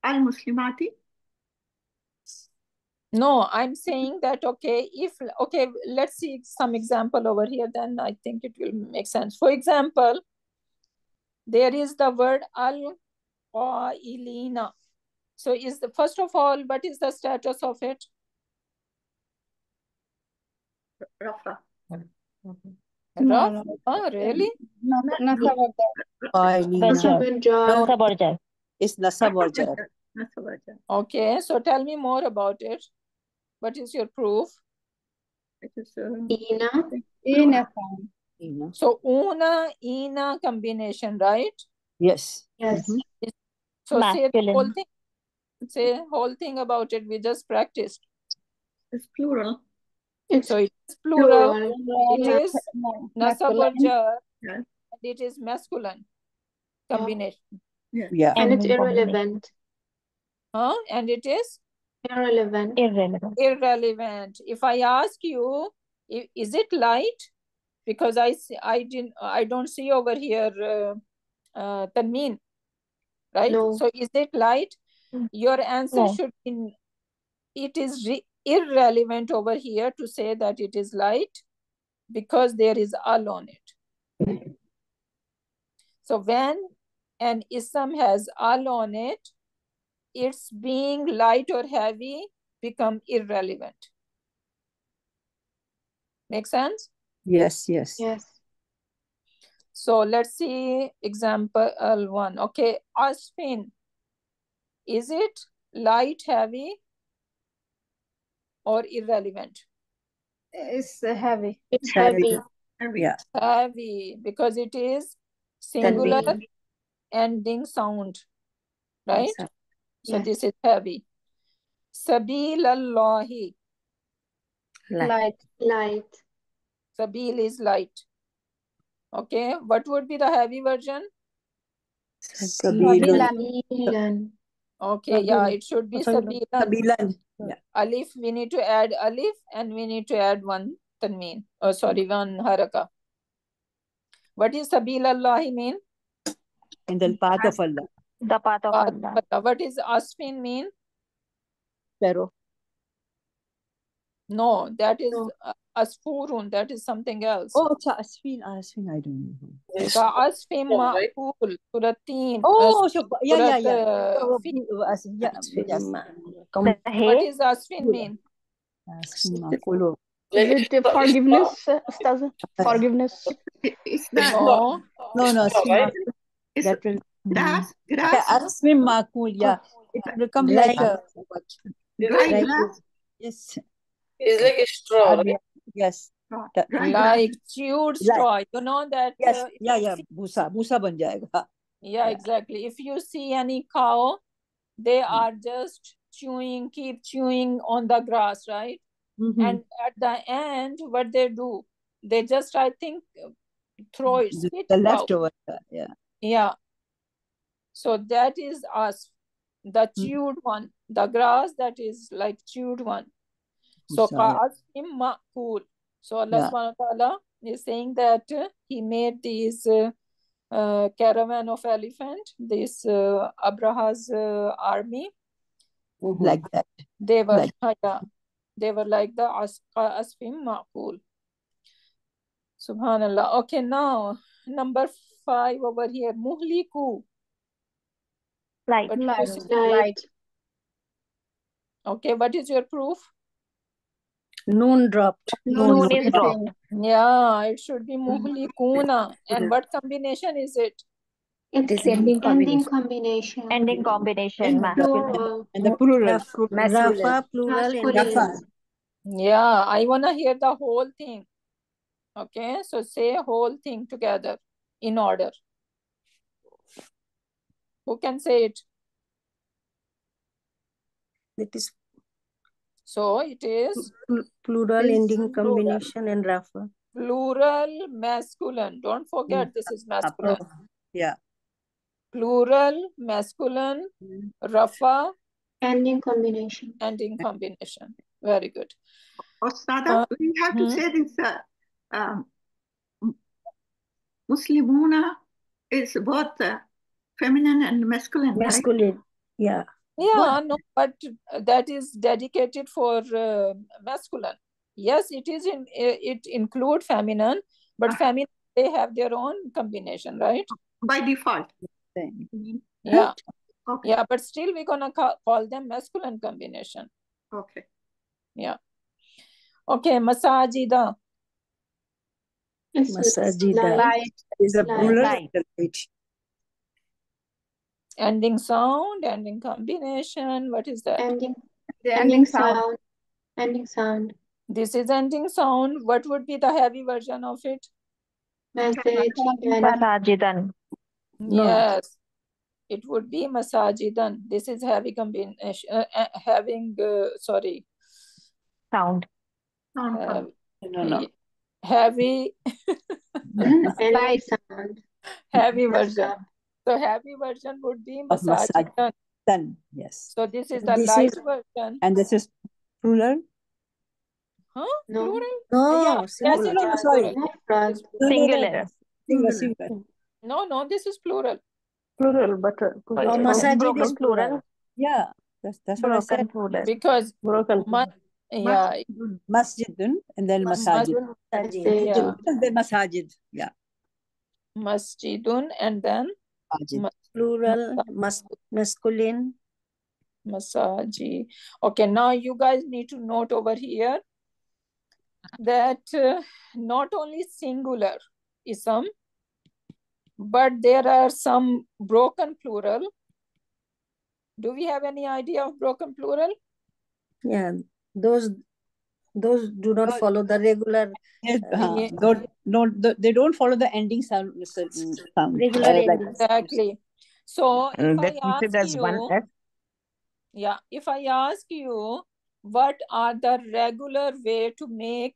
Al-Muslimati. No, I'm saying that, okay, let's see some example over here, then I think it will make sense. For example, there is the word al-qailina. So first of all, what is the status of it? Rafa. Rafa? Really? It's nasab or jar. Okay, so tell me more about it. What is your proof? It is Ina. So una, ina combination, right? Yes. Yes. So say the whole thing. Say whole thing about it. We just practiced. It's plural. So it is plural. It is nasab or jar, and it is masculine combination. Yeah. And it's irrelevant. Huh? And it is Irrelevant. irrelevant. If I ask you, is it light? Because I don't see over here tanween, right? No. So is it light? Your answer should be, it is irrelevant over here to say that it is light because there is al on it. So when an ism has al on it, its being light or heavy become irrelevant. Make sense? Yes. So let's see example one. Okay, asfin. Is it light, heavy, or irrelevant? It's heavy. It's heavy. Yeah. Heavy, because it is singular ending sound, right? So this is heavy. Sabilallahi. Light. Sabil is light. Okay, what would be the heavy version? Sabilan. Okay, yeah, it should be sabilan. Sabilan. Yeah. Alif, we need to add alif and we need to add one tanween. Oh, sorry, one haraka. What is sabilallahi mean? In the path of Allah. The path of Allah. What is asfin mean? Sparrow. No, that is asfurun. That is something else. Oh, asfin, I don't know. Asfin ma'kul, suratin. Oh, yeah. What is asfin mean? Asfin ma'kul. Is it forgiveness, Ustaz? Forgiveness? It's that. No. Asfin. That will. Grass. Asfin ma'kul, yeah. It will come like a Dry grass. Yes. It's like a straw, right? Yes. Like chewed straw. You know that? Yes. Yeah. Bhusa ban jayega. Yeah, exactly. If you see any cow, they are just keep chewing on the grass, right? Mm-hmm. And at the end, what they do, they just, I think, throw it, spit the it leftover. out. Yeah. So that is us, the chewed one, the grass that is like chewed one. So ka'asfin ma'kul. So Allah subhanahu wa ta'ala is saying that he made these caravan of elephant, this Abraha's army, like that. They were like the asfin ma'kul. Subhanallah. Okay, now number 5 over here, muhliku. Light. What do you say? Light. Okay, what is your proof? Noon dropped. Noon is dropped. Yeah, it should be muhlikuna. And what combination is it? It's Ending ending combination. Ending combination. Masculine. And the plural. Masculine. Rafa plural ending. Masculine. Yeah, I want to hear the whole thing. Okay, so say whole thing together in order. Who can say it? It is So it is plural ending combination and Rafa. plural masculine. Don't forget this is masculine. Yeah. Plural masculine Rafa Ending combination. ending combination. Very good. Ostada, we have to say this. Muslimuna is both feminine and masculine. Masculine, right? yeah. Yeah, no, but that is dedicated for masculine. Yes, it is it include feminine, but feminine they have their own combination, right? By default. Yeah. Okay. Yeah, but still we're gonna call them masculine combination. Okay. Yeah. Okay, masajida. Masajida. Light. Is a plural. Light. Ending sound, ending combination. What is that? Ending sound. Ending sound. This is ending sound. What would be the heavy version of it? Message. Masajidan. Yes, it would be masajidan. This is heavy combination, having, sorry. Sound. No. Heavy, Ending sound. heavy version. So heavy version would be Of masajidan. masajidan. Yes. So this is the light version. And this is plural. Huh? No. Plural? No, Yes, it is no, sorry. plural. Singular. Singular. No, this is plural. Plural, but masajid broken is plural. Yeah, that's what I Broken said. plural. Because broken. yeah, Masjidun and then masajid. yeah, And then masajid. Yeah. masjidun and then plural masculine. Masaji. Okay, now you guys need to note over here that not only singular ism, but there are some broken plural. Do we have any idea of broken plural? Yeah, those do not follow the regular. They don't follow the ending sound. Regular ending. Exactly. So if I ask there's you, one S. yeah, if I ask you what are the regular way to make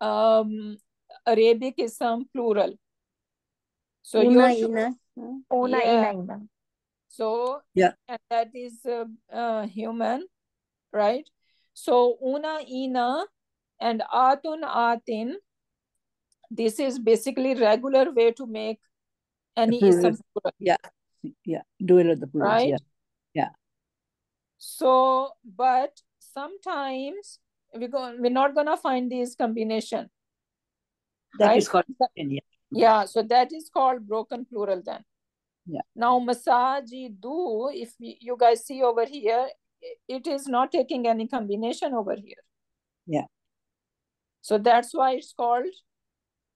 Arabic ism plural? So Una, you're ina. Una, yeah. ina. So yeah, and that is human, right? So una, ina, and atun, atin. This is basically regular way to make any ism plural. Yeah. Dual of the plurals. Right? Yeah. So, but sometimes we're not gonna find this combination. That right? is called India. Yeah, so that is called broken plural then. Yeah. Now masajidu, if you guys see over here, it is not taking any combination over here. Yeah. So that's why it's called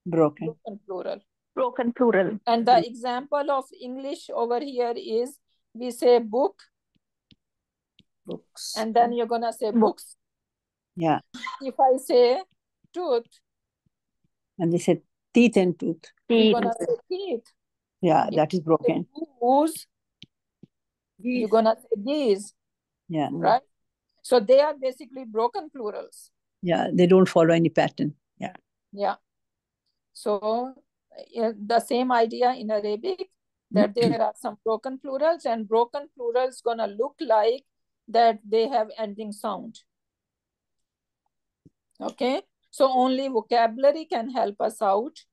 broken plural. Broken plural. And the example of English over here is we say book. Books. And then you're gonna say books. Yeah. If I say tooth. And they said teeth and tooth. You're gonna say teeth. Yeah, that is broken. Goose, you're gonna say geese. Yeah. Right? So they are basically broken plurals. Yeah, they don't follow any pattern. Yeah. Yeah. So the same idea in Arabic, that there are some broken plurals, and broken plurals gonna look like that they have ending sound. Okay. So only vocabulary can help us out,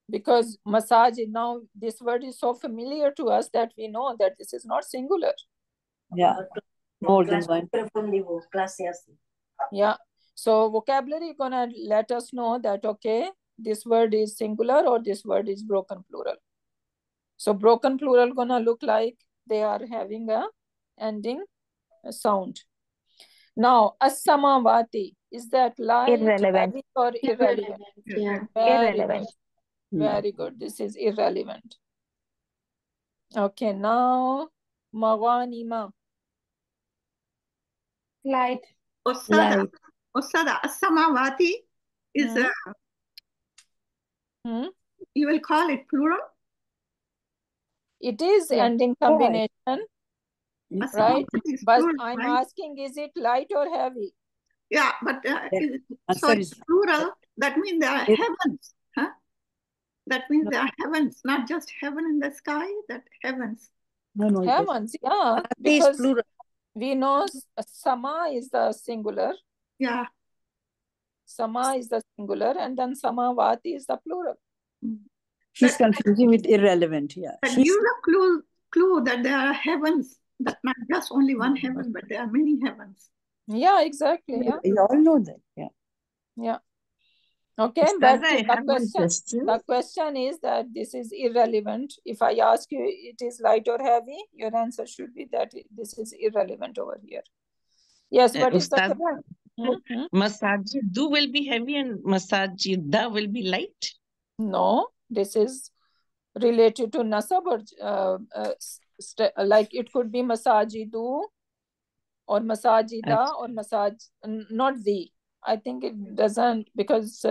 because massage now, this word is so familiar to us that we know that this is not singular. Yeah. More than one. Yeah. So vocabulary gonna let us know that, okay, this word is singular or this word is broken plural. So broken plural gonna look like they are having a ending sound. Now, as-samawati, is that light, Irrelevant. heavy, or irrelevant? Yeah. Very Irrelevant. good. Very good. This is irrelevant. Okay, now maghanima. Light. Osada. Light. Osada. As-samawati is you will call it plural? It is Yeah. ending combination, right? Is But plural, I'm right? asking, is it light or heavy? Yeah, but so Answer it's is plural. That means there are It- heavens. Huh? That means No. there are heavens, not just heaven in the sky, that heavens. no, it is. Heavens, yeah, Vati is because plural. we know sama is the singular, Yeah. sama is the singular, and then samavati is the plural. She's confusing with irrelevant. Yeah. That She's gives a clue that there are heavens, that not just only one heaven, but there are many heavens. Yeah, exactly. Yeah, you all know that. Yeah. yeah. Okay, but the question is that this is irrelevant. If I ask you it is light or heavy, your answer should be that this is irrelevant over here. Yes, what is the question? Masajidu will be heavy and masajida will be light? No, this is related to nasab or like it could be masajidu or masajida or not the. I think it doesn't, because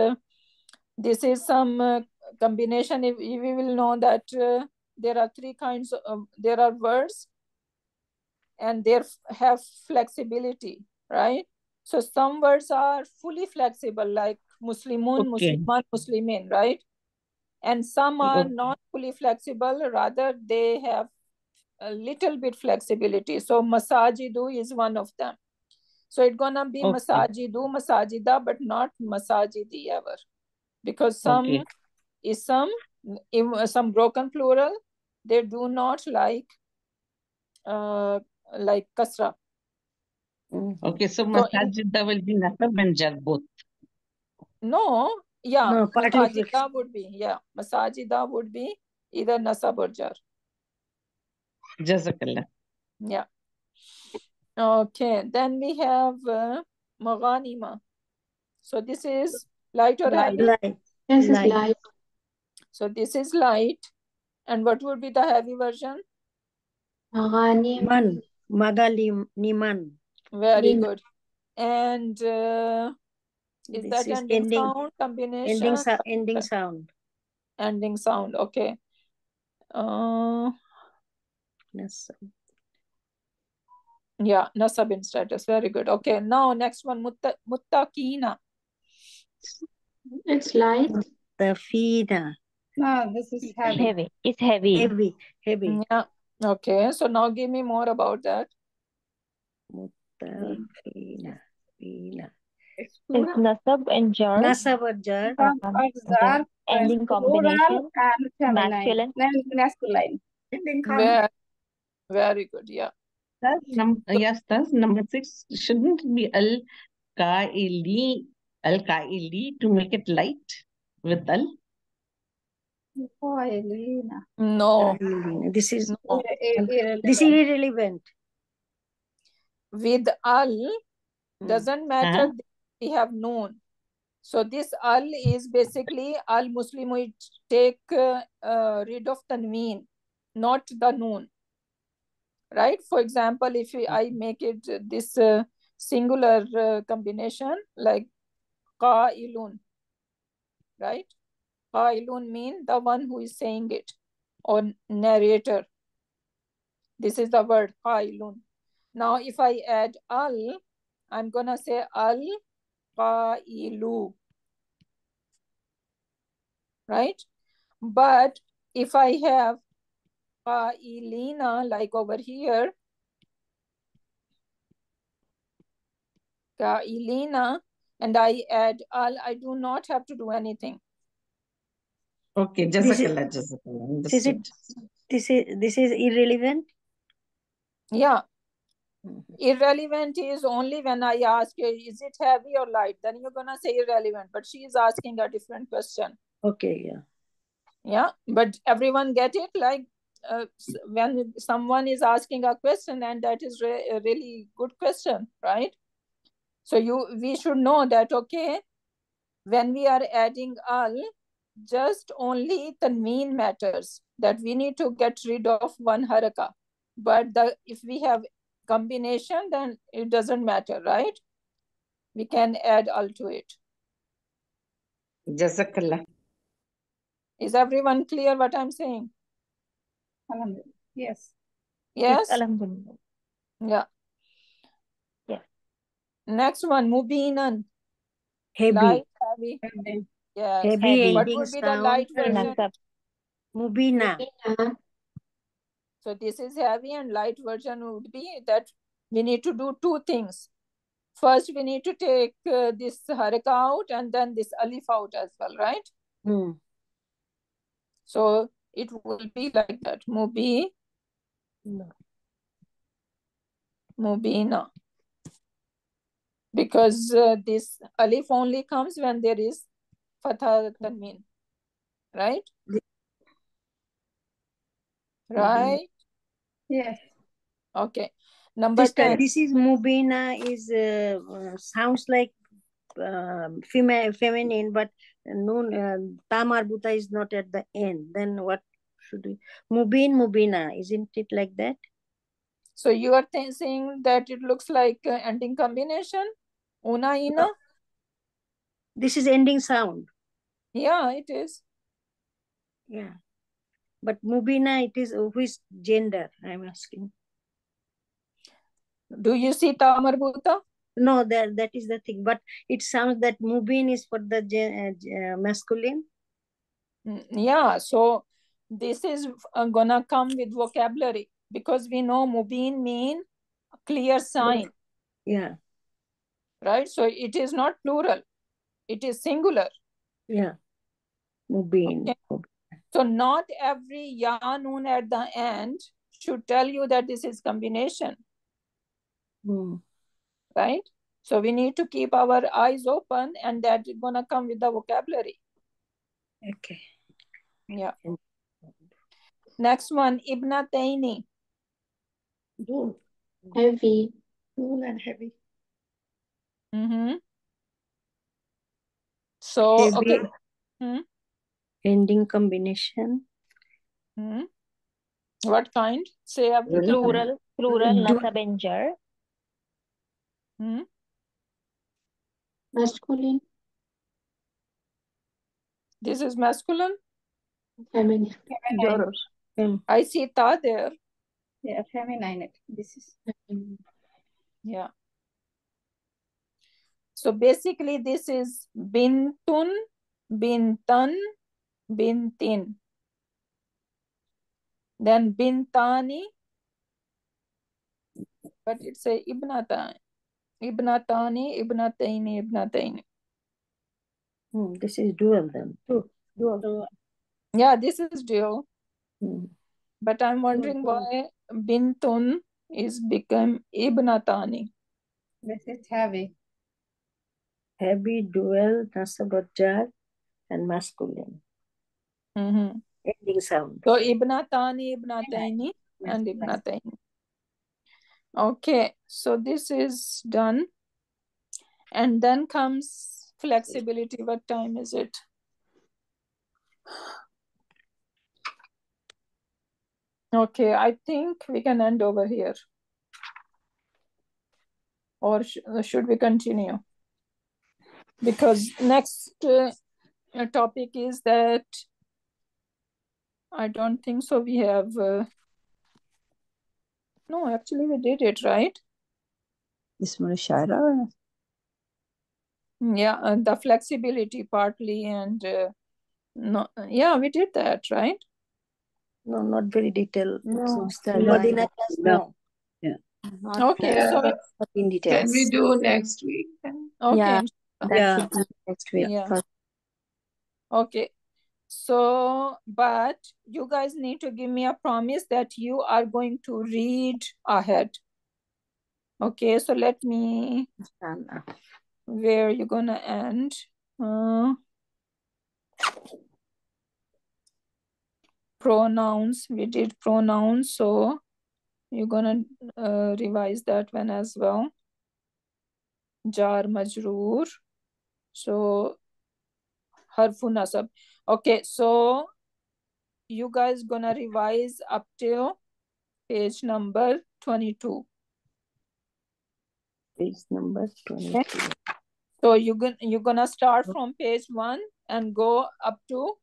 this is some combination. If we will know that there are three kinds of there are words and they have flexibility, right? So some words are fully flexible, like Muslimun, Musliman, Muslimin, right? And some are not fully flexible, rather they have a little bit flexibility. So masajidu is one of them. So it's gonna be masajidu, masajida, but not masajidi ever, because some broken plural, they do not like kasra. Okay, so masajida will be nasab and jar both. No, yeah, No, masajida would be, yeah, masajida would be either nasab or jar. Jazakallah. Yeah. Okay, then we have maghanima. So this is light or heavy? Light. This is light. So this is light. And what would be the heavy version? Man. Magaliman. Very good. And is This that is ending sound combination? Ending sound. Ending sound, okay. Nasab. Yeah, nasab in status. Very good. Okay, now next one, muttaqina. It's light. Muttafina. No, this is heavy. Heavy. It's heavy. Heavy. Yeah. Okay, so now give me more about that. Muttafina. It's nasab and jar. Nasab or jar. Ending combination. Masculine. Very good, yeah. Yes, that's number 6. Shouldn't it be al-kaili to make it light with al? No. This is no. This is irrelevant. With al, doesn't matter. We have noon. So this al is basically al Muslim. We take rid of tanween, not the noon. Right? For example, if I make it this singular combination like qailun, right? Qailun mean the one who is saying it or narrator. This is the word qailun. Now, if I add al, I'm gonna say al qailu, right? But if I have qailina, like over here, qailina, and I add al, I do not have to do anything. Okay, Jazakallah, Jazakallah. This is irrelevant. Yeah. Irrelevant is only when I ask you, is it heavy or light? Then you're gonna say irrelevant. But she is asking a different question. Okay, yeah. Yeah, but everyone get it? Like when someone is asking a question, and that is a really good question, right? So we should know that, okay, when we are adding al, just only tanween matters, that we need to get rid of one haraka. But if we have combination, then it doesn't matter, right? We can add al to it. Jazakallah. Is everyone clear what I'm saying? Yes. Yes? Alhamdulillah. Yeah. Yes. Next one, mubinan. Heavy. Light, heavy. Yes. Heavy Heavy. What ending would be the sound. light version? Nasab. Mubina. So this is heavy, and light version would be that we need to do two things. First, we need to take this haraka out, and then this alif out as well, right? So it will be like that. Mubina. Because this alif only comes when there is fatha tanween, right? Right? Yes. Okay. Number Sister, 10. this is Mubina is sounds like feminine, but noon ta marbuta is not at the end. Then what should we? Mubina, isn't it like that? So you are saying that it looks like ending combination? Una, ina? This is ending sound. Yeah, it is. Yeah. But Mubina, it is which gender, I'm asking. Do you see ta marbuta? No, that is the thing. But it sounds that Mubin is for the masculine. Yeah, so this is gonna come with vocabulary, because we know mubin mean clear sign. Yeah. Right? So it is not plural. It is singular. Yeah. Mubin. Okay. So not every ya noon at the end should tell you that this is combination. Right? So we need to keep our eyes open, and that is gonna come with the vocabulary. Okay. Yeah. Next one, ibnataini. Heavy. Cool and heavy. So, heavy, okay. Ending combination. What kind? Say everything. Plural, nasab and jar. Masculine. This is masculine? Feminine. I see ta there. Yeah, feminine. This is. Yeah. So basically this is bintun, bintan, bintin. Then bintani. But it's a ibnatani, ibnataini. This is dual then. Dual. Yeah, this is dual. But I'm wondering why bintun is become ibnatani. This is heavy. Heavy, dual, nasab, jar, and masculine. Ending sound. So ibnatani, ibnataini, and ibnataini. Okay, so this is done. And then comes flexibility. What time is it? Okay, I think we can end over here. Or should we continue? Because next topic is that I don't think so. We have no, actually we did it, right? This one is Shaira. Yeah, and the flexibility partly, and no, yeah, we did that, right? No, not very detailed. No. Madina class, no. Yeah. Okay, so in detail. Can we do next week? okay, Yeah, yeah. should be next week. Yeah. Okay. So, but you guys need to give me a promise that you are going to read ahead. Okay, so let me, where you're gonna end? pronouns. We did pronouns, so you're gonna revise that one as well. Jar majroor. So harfu nasab. Okay, so you guys gonna revise up till page number 22. Page number 22. Okay. So you're gonna start from page 1 and go up to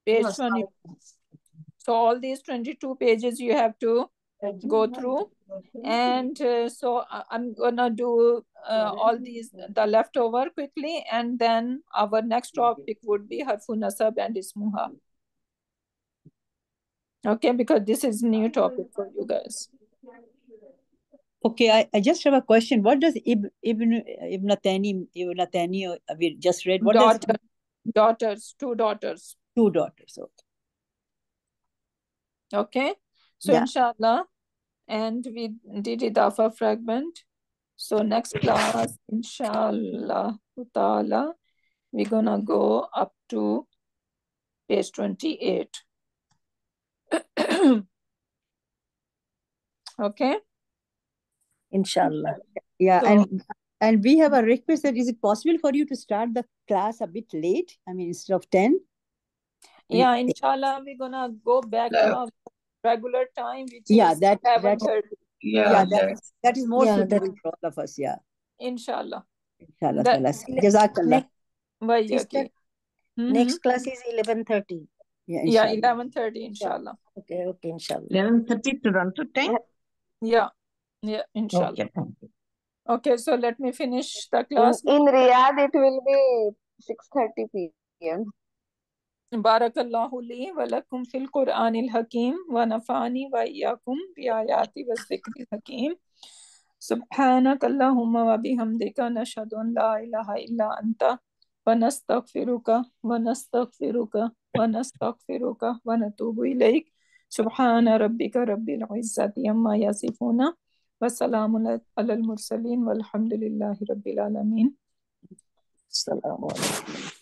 page 20. So all these 22 pages you have to go through, and so I'm gonna do all these, the leftover, quickly, and then our next topic would be harfu nasab and ismuha. Okay, because this is new topic for you guys. Okay, I just have a question. What does Ibnatani we just read? What does daughters, two daughters. Two daughters, okay. Okay, so yeah. Inshallah, and we did idafa fragment. So next class, Inshallah ta'ala, we're gonna go up to page 28. Okay. Inshallah. Yeah, So, and we have a request that is it possible for you to start the class a bit late? I mean, instead of 10? Yeah, Inshallah, we're gonna go back to our regular time, which yeah, is that 11:30. Yeah, that is more suitable for all of us. Yeah. Inshallah. Inshallah. Jazakallah. Sister, next class is 11:30. Yeah, 11:30, Inshallah. Okay, Inshallah. 11:30 Toronto time? Yeah, Inshallah. Okay, thank you. Okay, so let me finish the class. In Riyadh, it will be 6:30 p.m. Barakallahu li wa lakum fil Qur'anil Hakim wa nafa'ani wa iyyakum bi ayati wa zikril hakim. Subhanak Allahumma wa bihamdika nashhadu an la ilaha illa anta wa nastaghfiruka wa nastaghfiruka wa nastaghfiruka wa natubu ilayk. Subhana rabbika rabbil izzati amma yasifuna wa salamun alal mursalin walhamdulillahi rabbil alamin. Assalamu alaikum.